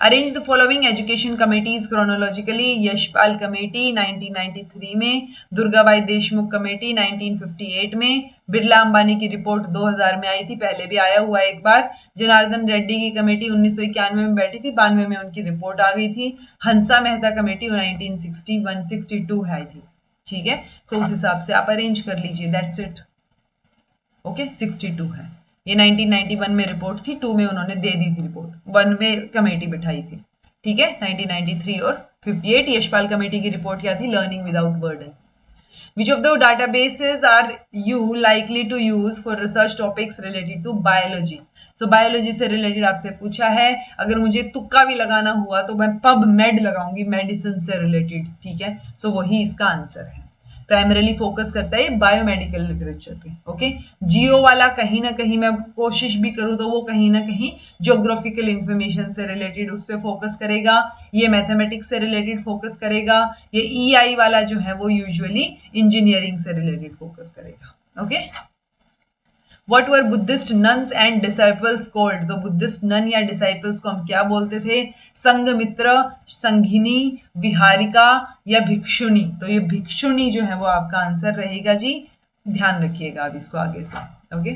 Arrange the following education committees chronologically. Yashpal committee 1993 में, दुर्गाबाई देशमुख कमेटी 1958 में, बिरला अंबानी की रिपोर्ट 2000 में आई थी, पहले भी आया हुआ एक बार. जनार्दन रेड्डी की कमेटी 1991 में बैठी थी, 92 में उनकी रिपोर्ट आ गई थी. हंसा मेहता कमेटी 1961-62 है आई थी. ठीक है, तो उस हिसाब से आप अरेंज कर लीजिए. That's it. ओके, 62 है. ये 1991 में रिपोर्ट थी, 2 में उन्होंने दे दी थी रिपोर्ट, 1 में कमेटी बिठाई थी. ठीक है, 1993 और 58. यशपाल कमेटी की रिपोर्ट क्या थी? Learning without burden. Which of the databases are you likely to use for research topics related to biology? So biology से रिलेटेड आपसे पूछा है. अगर मुझे तुक्का भी लगाना हुआ तो मैं पबमेड लगाऊंगी, मेडिसिन से रिलेटेड. ठीक है, सो वही इसका आंसर है. प्राइमरीली फोकस करता है बायोमेडिकल लिटरेचर पे. ओके. जियो वाला कहीं ना कहीं मैं कोशिश भी करूँ तो वो कहीं ना कहीं ज्योग्राफिकल इंफॉर्मेशन से रिलेटेड उस पर फोकस करेगा. ये मैथमेटिक्स से रिलेटेड फोकस करेगा. ये EI वाला जो है वो यूजुअली इंजीनियरिंग से रिलेटेड फोकस करेगा. Okay. What were Buddhist nuns and disciples called? तो बुद्धिस्ट नन या डिसाइपल्स को हम क्या बोलते थे? संघमित्र, संघिनी, विहारिका या भिक्षुणी? तो ये भिक्षुणी जो है वो आपका आंसर रहेगा जी, ध्यान रखिएगा अब इसको आगे से। Okay,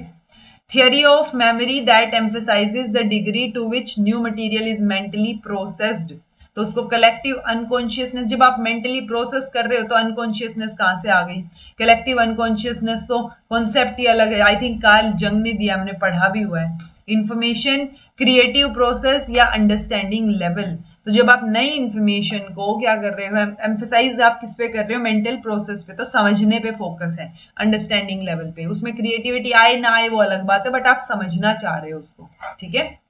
theory of memory that emphasizes the degree to which new material is mentally processed. तो उसको कलेक्टिव अनकॉन्शियसनेस, जब आप मेंटली प्रोसेस कर रहे हो तो अनकॉन्शियसनेस कहां से आ गई? कलेक्टिव अनकॉन्शियसनेस तो कॉन्सेप्ट ही अलग है, आई थिंक कार्ल जंग ने दिया, हमने पढ़ा भी हुआ है। इंफॉर्मेशन, क्रिएटिव प्रोसेस या अंडरस्टैंडिंग लेवल? तो जब आप नई इंफॉर्मेशन को क्या कर रहे हो, एम्फेसाइज आप किस पे कर रहे हो? मेंटल प्रोसेस पे, तो समझने पे फोकस है, अंडरस्टैंडिंग लेवल पे। उसमें क्रिएटिविटी आए ना आए वो अलग बात है, बट आप समझना चाह रहे हो उसको, ठीक है।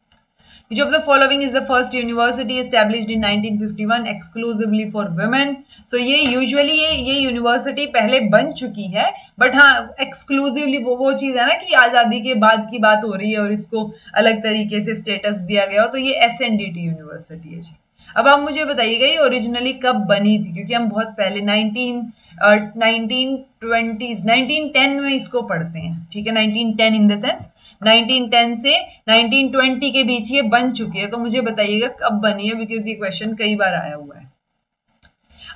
Which of the following is the first university established in 1951 exclusively for women? So ये usually ये यूनिवर्सिटी पहले बन चुकी है, बट हाँ एक्सक्लूसिवली वो चीज है ना कि आजादी के बाद की बात हो रही है और इसको अलग तरीके से स्टेटस दिया गया हो, तो ये SNDT यूनिवर्सिटी है जी। अब आप मुझे बताइएगा ये ओरिजिनली कब बनी थी, क्योंकि हम बहुत पहले 1910 में इसको पढ़ते हैं, ठीक है। 1910 इन द सेंस 1910 से 1920 के बीच ये बन चुकी है। तो मुझे बताइएगा कब बनी है, बिकॉज ये क्वेश्चन कई बार आया हुआ है।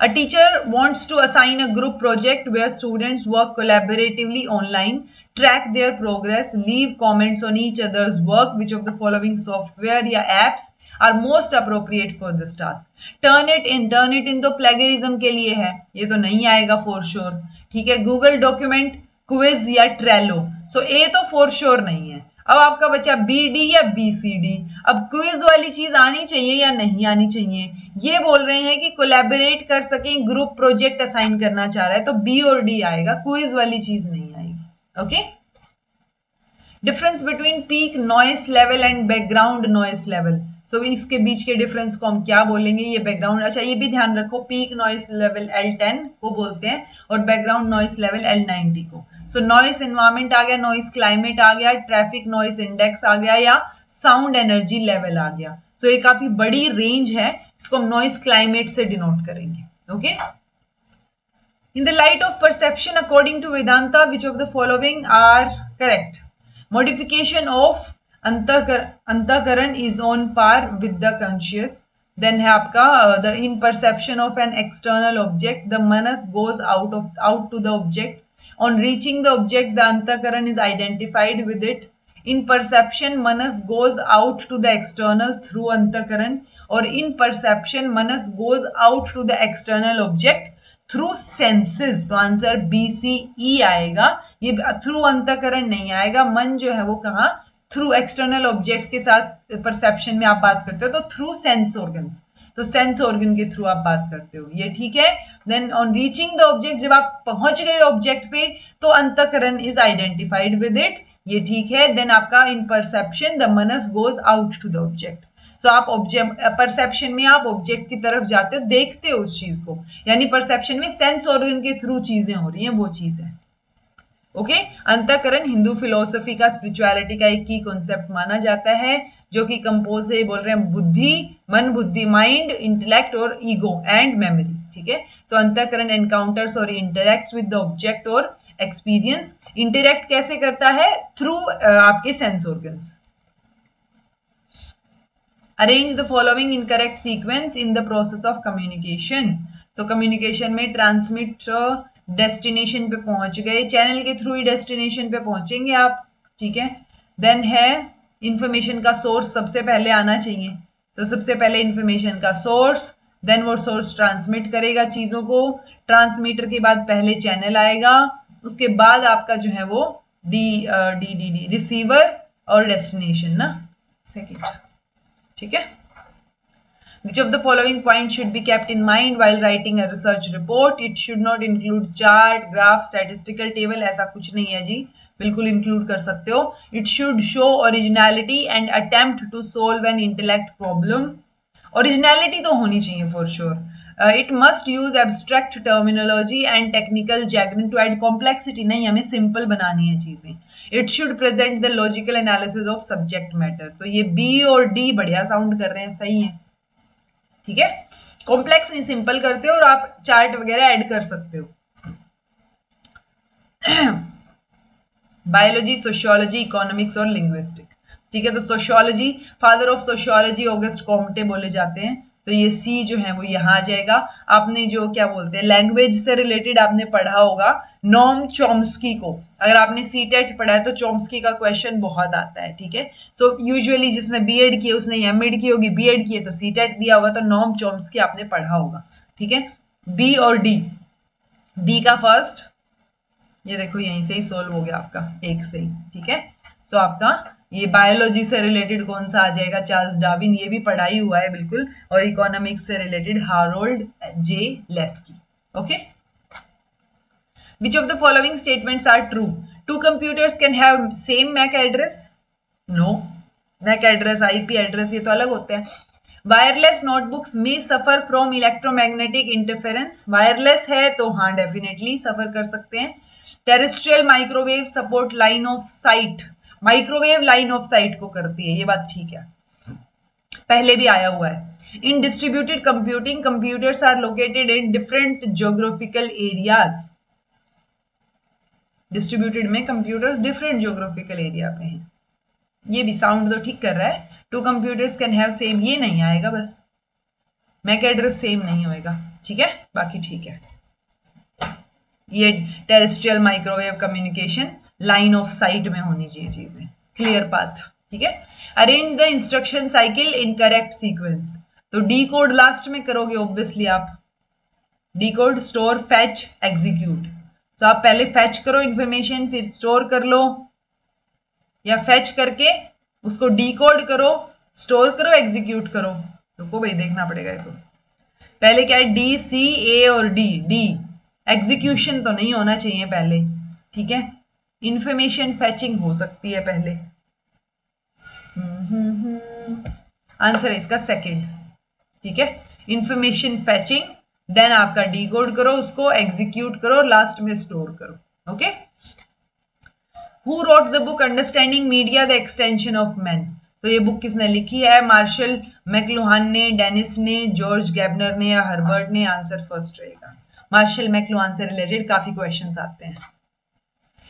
A teacher wants to assign a group project where students work collaboratively online, track their progress, leave comments on each other's work. Which of the following software या apps are most appropriate for this task? Turn it in तो plagiarism के लिए है, ये तो नहीं आएगा for sure, ठीक है। Google document, क्विज या ट्रेलो? सो ए तो फॉर श्योर नहीं है। अब आपका बचा BD या BCD। अब क्विज वाली चीज आनी चाहिए या नहीं आनी चाहिए? ये बोल रहे हैं कि कोलैबोरेट कर सकें, ग्रुप प्रोजेक्ट असाइन करना चाह रहा है, तो B और D आएगा, क्विज वाली चीज नहीं आएगी। Okay, difference between peak noise level and background noise level. So इसके बीच के डिफरेंस को हम क्या बोलेंगे? ये बैकग्राउंड, अच्छा ये भी ध्यान रखो, पीक नॉइस लेवल L10 को बोलते हैं और बैकग्राउंड नॉइस लेवल L90 को। सो नॉइस एनवायरमेंट आ गया, नॉइस क्लाइमेट आ गया, ट्रैफिक नॉइस इंडेक्स आ गया या साउंड एनर्जी लेवल आ गया। सो ये काफी बड़ी रेंज है, इसको हम नॉइस क्लाइमेट से डिनोट करेंगे। Okay, in the light of perception according to Vedanta which of the following are correct? Modification of अंतःकरण is on par with the conscious. Then है आपका the in perception of an external object the manas goes out to the object. On reaching the object the अंतःकरण is identified with it. In perception manas goes out to the external through अंतःकरण, और in perception manas goes out to the external object through senses. तो answer BCE आएगा, ये through अंतःकरण नहीं आएगा। मन जो है वो कहाँ? थ्रू एक्सटर्नल ऑब्जेक्ट के साथ परसेप्शन में आप बात करते हो, तो थ्रू सेंस ऑर्गन्स, तो सेंस ऑर्गन के थ्रू आप बात करते हो, ये ठीक है। Then on reaching the object, जब आप पहुंच गए ऑब्जेक्ट पे तो अंतःकरण इज आइडेंटिफाइड विद इट, ये ठीक है। देन आपका इन परसेप्शन द मनस goes out to the object. So आप ऑब्जेक्ट परसेप्शन में आप ऑब्जेक्ट की तरफ जाते हो, देखते हो उस चीज को, यानी परसेप्शन में सेंस ऑर्गन के थ्रू चीजें हो रही हैं, वो चीज है। ओके, अंतःकरण हिंदू फिलोसफी का, स्पिरिचुअलिटी का एक की कॉन्सेप्ट माना जाता है, जो कि कंपोज है, बोल रहे हैं बुद्धि, मन, बुद्धि माइंड, इंटेलेक्ट और ईगो एंड मेमोरी, ठीक है। सो अंतःकरण एनकाउंटर्स और इंटरेक्ट्स विद द ऑब्जेक्ट और एक्सपीरियंस। इंटरेक्ट कैसे करता है? थ्रू आपके sense organs. Arrange the following in correct sequence in the process of communication. So communication में ट्रांसमिट डेस्टिनेशन पे पहुंच गए, चैनल के थ्रू ही डेस्टिनेशन पे पहुंचेंगे आप, ठीक है। देन है इंफॉर्मेशन का सोर्स सबसे पहले आना चाहिए। तो सबसे पहले इंफॉर्मेशन का सोर्स, देन वो सोर्स ट्रांसमिट करेगा चीजों को, ट्रांसमीटर के बाद पहले चैनल आएगा, उसके बाद आपका जो है वो डी रिसीवर और डेस्टिनेशन ना सेकेंड, ठीक है। Which of the following points should be kept in mind while writing a research report? It should not include chart, graph, statistical table. ऐसा कुछ नहीं है जी, बिल्कुल इंक्लूड कर सकते हो। It should show originality and attempt to solve an intellect problem. Originality तो होनी चाहिए for sure. It must use abstract terminology and technical jargon to add complexity. नहीं, हमें simple बनानी है चीजें। It should present the logical analysis of subject matter. तो ये B और D बढ़िया साउंड कर रहे हैं, सही है, ठीक है। कॉम्प्लेक्स नहीं, सिंपल करते हो और आप चार्ट वगैरह ऐड कर सकते हो। बायोलॉजी, सोशियोलॉजी, इकोनॉमिक्स और लिंग्विस्टिक। ठीक है, तो sociology, father of sociology August Comte बोले जाते हैं, तो ये सी जो है वो यहाँ आ जाएगा। आपने जो क्या बोलते हैं लैंग्वेज से रिलेटेड आपने पढ़ा होगा नोम चॉम्स्की को, अगर आपने सीटेट पढ़ा है तो चॉम्स्की का क्वेश्चन बहुत आता है। ठीक है, सो यूजुअली जिसने बीएड की उसने एमएड की होगी, बीएड की है तो सीटेट दिया होगा, तो नोम चॉम्स्की आपने पढ़ा होगा। ठीक है, बी और डी, बी का फर्स्ट, ये देखो यहीं से ही सोल्व हो गया आपका, एक से ही। ठीक है, सो आपका ये बायोलॉजी से रिलेटेड कौन सा आ जाएगा, चार्ल्स डार्विन, ये भी पढ़ाई हुआ है बिल्कुल, और इकोनॉमिक्स से related Harold J Laski. Okay, which of the following statements are true, two computers can have same MAC address, no, MAC address IP address ये तो अलग होते हैं। वायरलेस नोटबुक्स में suffer from electromagnetic interference, wireless है तो हाँ definitely suffer कर सकते हैं। Terrestrial microwave support line of sight, microwave line of sight को करती है, ये बात ठीक है, पहले भी आया हुआ है। In distributed computing computers are located in different geographical areas, distributed में कंप्यूटर्स डिफरेंट ज्योग्राफिकल एरिया पे हैं, ये भी साउंड तो ठीक कर रहा है। Two computers can have same, ये नहीं आएगा, बस मैक एड्रेस सेम नहीं होएगा। ठीक है, बाकी ठीक है। ये terrestrial microwave communication line of site में होनी चाहिए चीजें, क्लियर पाथ। ठीक है, arrange the instruction cycle in correct sequence, तो डी कोड लास्ट में करोगे ऑब्वियसली आप, D code store fetch execute, तो आप पहले फैच करो इंफॉर्मेशन, फिर स्टोर कर लो, या फैच करके उसको डी कोड करो, स्टोर करो, एग्जीक्यूट करो। रुको भाई देखना पड़ेगा ये तो, पहले क्या है डी सी ए और डी, डी एग्जीक्यूशन तो नहीं होना चाहिए पहले। ठीक है, इंफॉर्मेशन फैचिंग हो सकती है पहले। आंसर है इसका सेकंड। ठीक है, इंफॉर्मेशन फैचिंग, देन आपका डी कोड करो, उसको एग्जीक्यूट करो, लास्ट में स्टोर करो। Okay, who wrote the book understanding media the extension of man, तो ये बुक किसने लिखी है, मार्शल मैक्लुहान ने, डेनिस ने, जॉर्ज गैबनर ने या हर्बर्ट ने, आंसर फर्स्ट रहेगा। मार्शल मैक्लुहान से रिलेटेड काफी क्वेश्चंस आते हैं।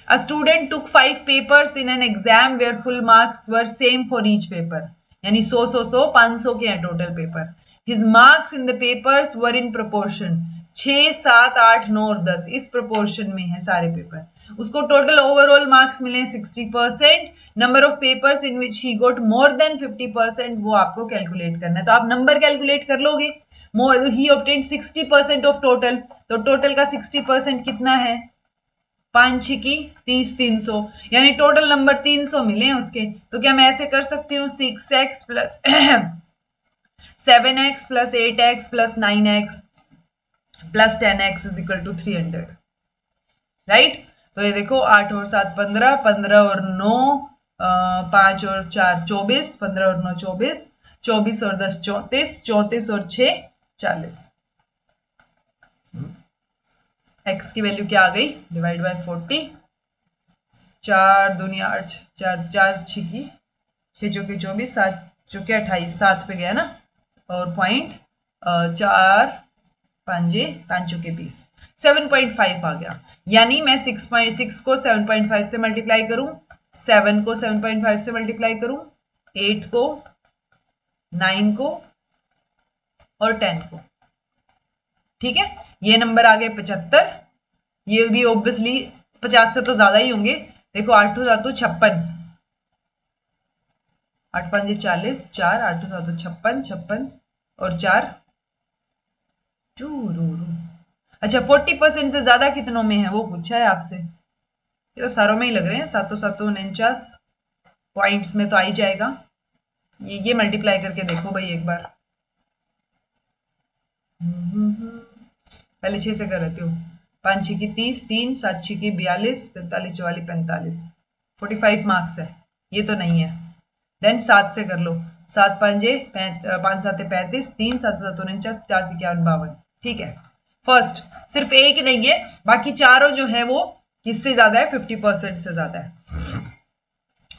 A student took 5 papers in an exam where full marks were same for each paper, यानी 100 500 के हैं total paper. His marks in the papers were in proportion, 6 7 8 9 और 10 इस proportion में है सारे पेपर। उसको टोटल ओवरऑल मार्क्स मिले 60%, number of papers in which he got more than 50% वो आपको कैलकुलेट करना है, तो आप नंबर कैलकुलेट कर लोगे। मोर ही ऑब्टेन्ड 60% ऑफ टोटल, तो टोटल का 60% कितना है, 5 6 की 30 300, यानी टोटल नंबर 300 मिले हैं उसके। तो क्या मैं ऐसे कर सकती हूँ 6x plus 7x plus 8x plus 9x plus 10x is equal to 300, right. तो ये देखो 8 और 7 15, 15 और 9 5 और 4 24, 15 और 9 24, 24 और 10 34, 34 और 6 40। x की वैल्यू क्या आ गई, डिवाइड बाय 40, 4 दूनी 8, 4 4 6 की 6 चौके 24, 7 चौके 28, 7 पे गया ना, और पॉइंट 4 5 चौके 20, 7.5 आ गया। यानी मैं 6.6 को 7.5 से मल्टीप्लाई करूं, 7 को 7.5 से मल्टीप्लाई करूं, 8 को 9 को और 10 को। ठीक है, ये नंबर आ गए 75, ये भी ऑब्वियसली 50 से तो ज्यादा ही होंगे। देखो 8 7 56, 8 5 40, 4 8 7 56 56 और 4 चूरू। अच्छा 40% से ज्यादा कितनों में है वो पूछा है आपसे, ये तो सारों में ही लग रहे हैं, 7 7 49 पॉइंट्स में तो आ ही जाएगा। ये मल्टीप्लाई करके देखो भाई एक बार, पहले 6 से कर रहती हूँ, 5 6 की 30, 3 7 6 की 42, 43 44 45, 45 मार्क्स है, ये तो नहीं है। देन 7 से कर लो, 7 5 7 35, 3 7 7 49, 4 51 52। ठीक है, फर्स्ट सिर्फ एक नहीं है, बाकी चारों जो है वो किससे ज्यादा है, 50% से ज्यादा है।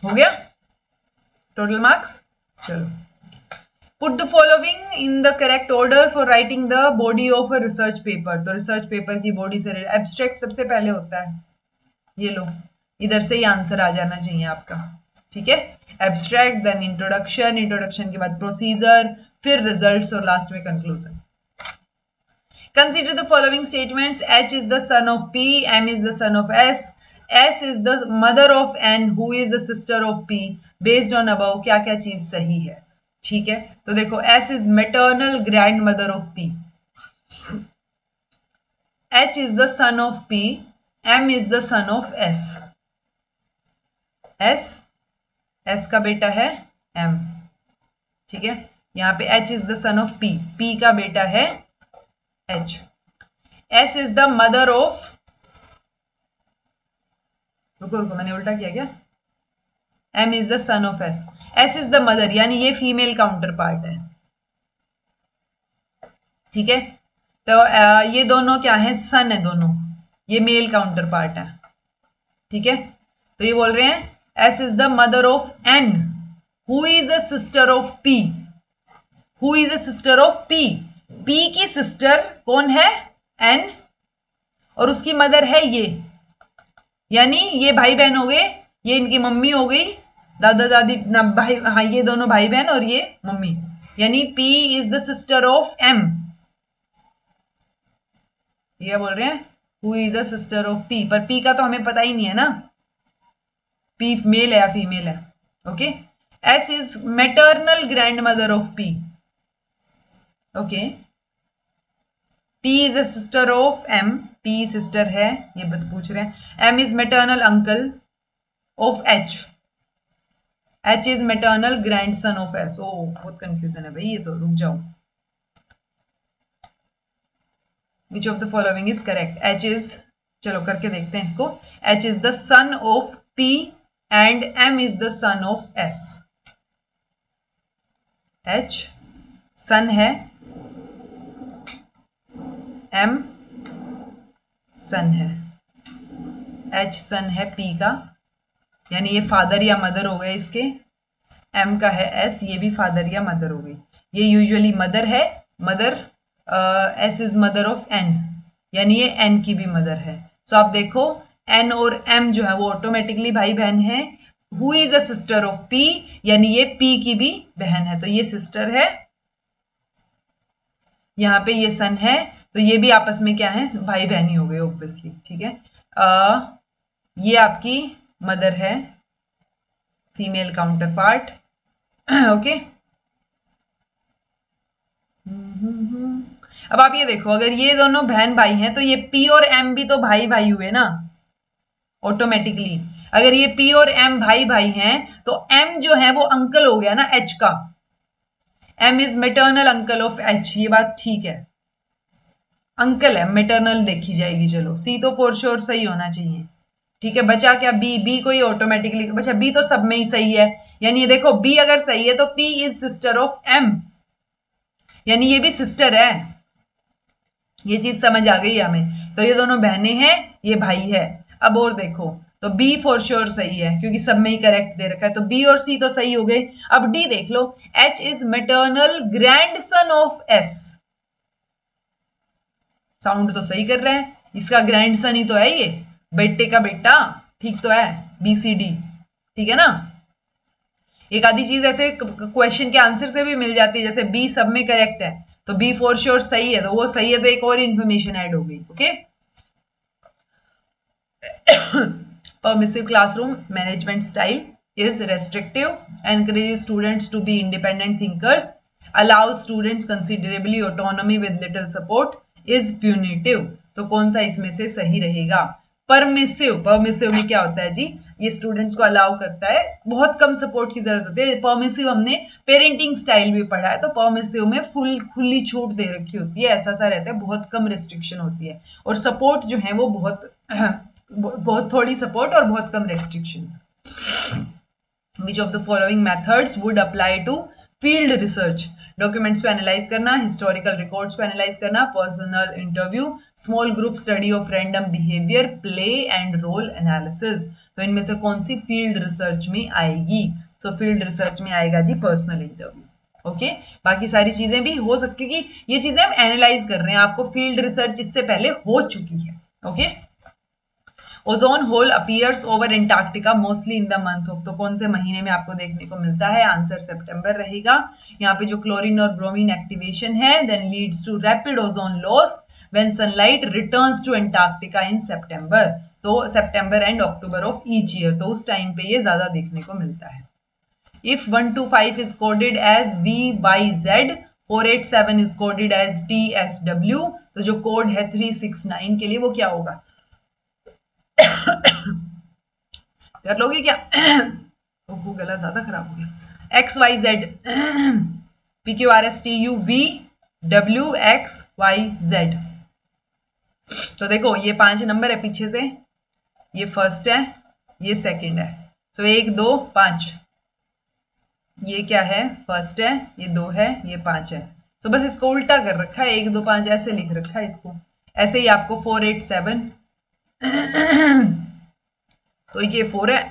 हो गया टोटल मार्क्स। चलो, put the following in the correct order for writing the body of a research paper, तो रिसर्च पेपर की बॉडी से एब्स्ट्रैक्ट सबसे पहले होता है, ये लो इधर से ही आंसर आ जाना चाहिए आपका, ठीक है। एब्स्ट्रैक्ट, देन इंट्रोडक्शन, इंट्रोडक्शन के बाद प्रोसीजर, फिर रिजल्ट्स और लास्ट में conclusion. Consider the following statements. H is the son of P, M is the son of S is the mother of N, who is the sister of P. Based on above, क्या क्या चीज सही है, ठीक है। तो देखो, S is maternal grandmother of P, H is the son of P, M is the son of S, S का बेटा है M, ठीक है। यहाँ पे H is the son of P, P का बेटा है H, S is the mother of, रुको मैंने उल्टा किया क्या, M is the son of S, S is the mother, यानी ये फीमेल काउंटर पार्ट है, ठीक है। तो ये दोनों क्या है, सन है दोनों, ये मेल काउंटर पार्ट है, ठीक है। तो ये बोल रहे हैं S is the mother of N, who is a sister of P, who is a sister of P, P की सिस्टर कौन है, N, और उसकी मदर है ये, यानी ये भाई बहन हो गए, ये इनकी मम्मी हो गई, दादा दादी ना भाई, हाँ ये दोनों भाई बहन और ये मम्मी, यानी P is the sister of M। ये बोल रहे हैं who is the sister of P, पर P का तो हमें पता ही नहीं है ना, P मेल है या फीमेल है, okay. S is maternal grand mother of P, okay. P is a sister of M, P sister है, ये पूछ रहे हैं। M is maternal uncle of H, H is maternal grandson of S। ओ बहुत confusion है भाई ये तो, रुक जाओ। विच of the following is correct, H is, चलो करके देखते हैं इसको, H is the son of P and M is the son of S। H सन है, M सन है, H सन है P का, यानी ये फादर या मदर हो गए इसके, M का है S, ये भी फादर या मदर हो गई। ये यूजुअली मदर है, mother, S is mother of N, यानी ये N की भी मदर है। सो आप देखो N और M जो है वो ऑटोमेटिकली भाई बहन है। Who is a sister of P, यानी ये P की भी बहन है, तो ये सिस्टर है, यहाँ पे ये सन है, तो ये भी आपस में क्या है, भाई बहन ही हो गए ऑब्वियसली, ठीक है। ये आपकी मदर है, फीमेल काउंटर पार्ट, ओके। अब आप ये देखो, अगर ये दोनों बहन भाई हैं तो ये P और M भी तो भाई भाई हुए ना ऑटोमेटिकली। अगर ये P और M भाई भाई हैं तो M जो है वो अंकल हो गया ना H का, M is maternal uncle of H, ये बात ठीक है, अंकल है, मैटरनल देखी जाएगी। चलो C तो फॉर श्योर सही होना चाहिए, ठीक है। बचा क्या, B को ही ऑटोमेटिकली, बचा B तो सब में ही सही है, यानी ये देखो B अगर सही है तो P is sister of M, यानी ये भी सिस्टर है, ये चीज समझ आ गई हमें। तो ये दोनों बहनें हैं, ये भाई है। अब और देखो, तो B फॉर श्योर सही है क्योंकि सब में ही करेक्ट दे रखा है, तो B और C तो सही हो गए। अब D देख लो, H is maternal grandson of S, sound तो सही कर रहा है, इसका ग्रैंडसन ही तो है, ये बेटे का बेटा, ठीक तो है, BCD, ठीक है ना। एक आधी चीज ऐसे क्वेश्चन के आंसर से भी मिल जाती है, जैसे B सब में करेक्ट है तो B फॉर श्योर सही है, तो वो सही है तो एक और इंफॉर्मेशन ऐड हो गई, okay. Permissive classroom management style is restrictive, encourages students to be independent thinkers, allows students considerably autonomy with little support, is punitive। तो कौन सा इसमें से सही रहेगा, परमिसिव। परमिसिव में क्या होता है जी, ये स्टूडेंट्स को अलाउ करता है, बहुत कम सपोर्ट की जरूरत होती है। परमिसिव हमने पेरेंटिंग स्टाइल भी पढ़ा है, तो परमिसिव में खुली छूट दे रखी होती है, ऐसा सा रहता है, बहुत कम रिस्ट्रिक्शन होती है, और सपोर्ट जो है वो बहुत थोड़ी सपोर्ट और बहुत कम restrictions. Which of the following methods would apply to field research? Documents को एनालाइज करना, हिस्टोरिकल रिकॉर्ड्स को एनालाइज करना, personal interview, small group study of random behaviour, play and role analysis. तो इनमें से कौन सी फील्ड रिसर्च में आएगी? तो फील्ड रिसर्च में आएगा जी पर्सनल इंटरव्यू, ओके। बाकी सारी चीजें भी हो सकती कि ये चीजें हम एनालाइज कर रहे हैं, आपको फील्ड रिसर्च इससे पहले हो चुकी है, okay. Ozone hole appears over Antarctica mostly in the month of, तो कौन से महीने में आपको देखने को मिलता है? आंसर सितंबर रहेगा। यहाँ पे जो क्लोरीन और ब्रोमीन एक्टिवेशन है then leads to rapid ozone loss when sunlight returns to Antarctica in September, तो September and October of each year, तो उस टाइम पे ये ज्यादा देखने को मिलता है। If 125 is coded as VYZ, 487 is coded as TSW, तो जो कोड है 369 के लिए वो क्या होगा? कर लोगे क्या? ओहो गला ज्यादा खराब हो गया। XYZ PQRSTUVWXYZ, तो देखो ये 5 नंबर है पीछे से, ये फर्स्ट है, ये सेकंड है, तो 1 2 5, ये क्या है? फर्स्ट है, ये 2 है, ये 5 है, तो बस इसको उल्टा कर रखा है, 1 2 5 ऐसे लिख रखा है इसको। ऐसे ही आपको 487 तो ये 4 है,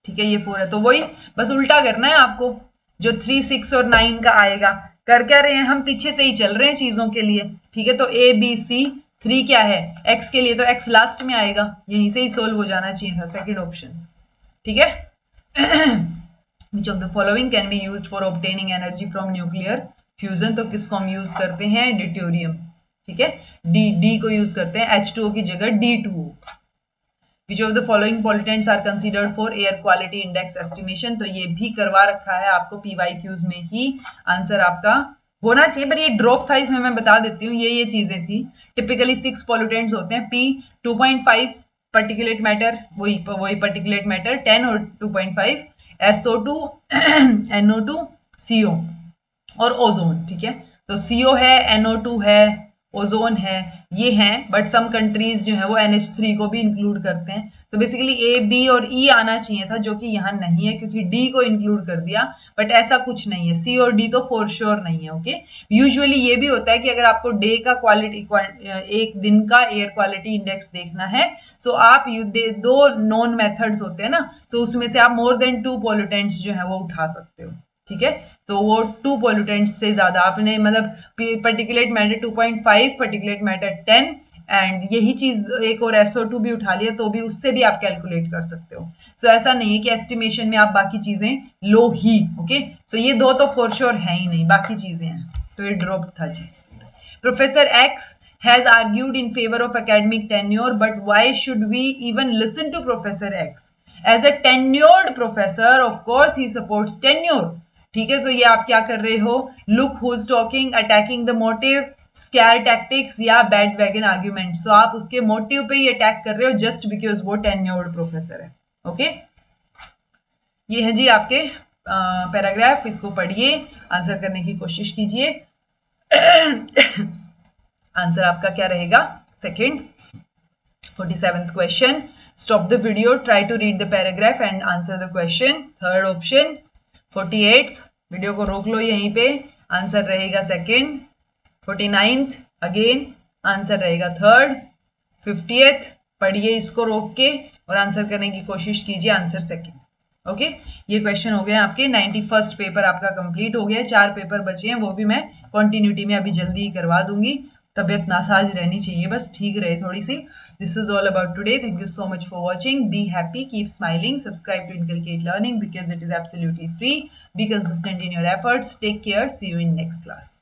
ठीक है, ये 4 है, तो वही बस उल्टा करना है आपको, जो 3 6 और 9 का आएगा। कर क्या रहे हैं हम? पीछे से ही चल रहे हैं चीजों के लिए, ठीक है। तो ABC 3 क्या है? X के लिए, तो X लास्ट में आएगा, यहीं से ही सोल्व हो जाना चाहिए था, सेकंड ऑप्शन, ठीक है। Which of the following can be used for obtaining energy from nuclear fusion, तो किसको हम यूज करते हैं? ड्यूटेरियम, ठीक है, D को यूज करते हैं, H2O की जगह D2O। Which of the following pollutants are considered for air quality index estimation, तो ये भी करवा रखा है आपको PYQs में ही, आंसर आपका होना चाहिए, पर ये ड्रॉप था, इसमें मैं बता देती हूँ, ये चीजें थी। टिपिकली 6 पोल्यूटेंट्स होते हैं, P 2.5 पर्टिकुलेट मैटर, वही पर्टिकुलेट मैटर 10 और 2.5, SO2 NO2 CO और ओजोन, ठीक है। तो CO है, NO2 है, ओजोन है, ये हैं, बट सम कंट्रीज जो है वो NH3 को भी इंक्लूड करते हैं। तो बेसिकली A, B और E आना चाहिए था, जो कि यहाँ नहीं है क्योंकि D को इंक्लूड कर दिया, बट ऐसा कुछ नहीं है, C और D तो फॉर श्योर नहीं है, ओके। यूजुअली ये भी होता है कि अगर आपको डे का एक दिन का एयर क्वालिटी इंडेक्स देखना है, तो आप 2 नॉन मेथड्स होते हैं ना, तो उसमें से आप मोर देन 2 पोल्यूटेंट्स जो है वो उठा सकते हो, ठीक है। तो वो 2 पोल्यूटेंट्स से ज्यादा आपने, मतलब particulate matter 2.5, particulate matter 10 and यही चीज एक और SO2 भी उठा लिया, तो भी उससे भी आप कैलकुलेट कर सकते हो। सो ऐसा नहीं है कि एस्टिमेशन में आप बाकी चीजें लो ही, ओके। सो ये 2 तो फॉर श्योर है ही नहीं, बाकी चीजें हैं, तो ये ड्रॉप था जी। Professor X has argued in favor of academic tenure, but why should we even listen to Professor X? As a tenured professor, of course he supports tenure, ठीक है। तो ये आप क्या कर रहे हो? Look who's talking, attacking the motive, scare tactics या बैड वैगन आर्ग्यूमेंट, सो आप उसके मोटिव पे ही अटैक कर रहे हो जस्ट बिकॉज वो टेन्योर्ड प्रोफेसर है, ओके। ये है जी आपके पैराग्राफ, इसको पढ़िए, आंसर करने की कोशिश कीजिए। आंसर आपका क्या रहेगा? Second. 47th question, stop the video, try to read the paragraph and answer the question, third option. 48th, video को रोक लो यहीं पे, आंसर रहेगा सेकंड। 49th अगेन, आंसर रहेगा थर्ड। 50th, पढ़िए इसको रोक के और आंसर करने की कोशिश कीजिए, आंसर सेकंड, ओके। ये क्वेश्चन हो गए आपके। 91st पेपर आपका कंप्लीट हो गया, 4 पेपर बचे हैं, वो भी मैं कंटिन्यूटी में अभी जल्दी ही करवा दूंगी। तबियत नासाज रहनी चाहिए, बस ठीक रहे थोड़ी सी। This is all about today, thank you so much for watching, be happy, keep smiling, subscribe to inculcate learning because it is absolutely free, be consistent in your efforts, take care, see you in next class.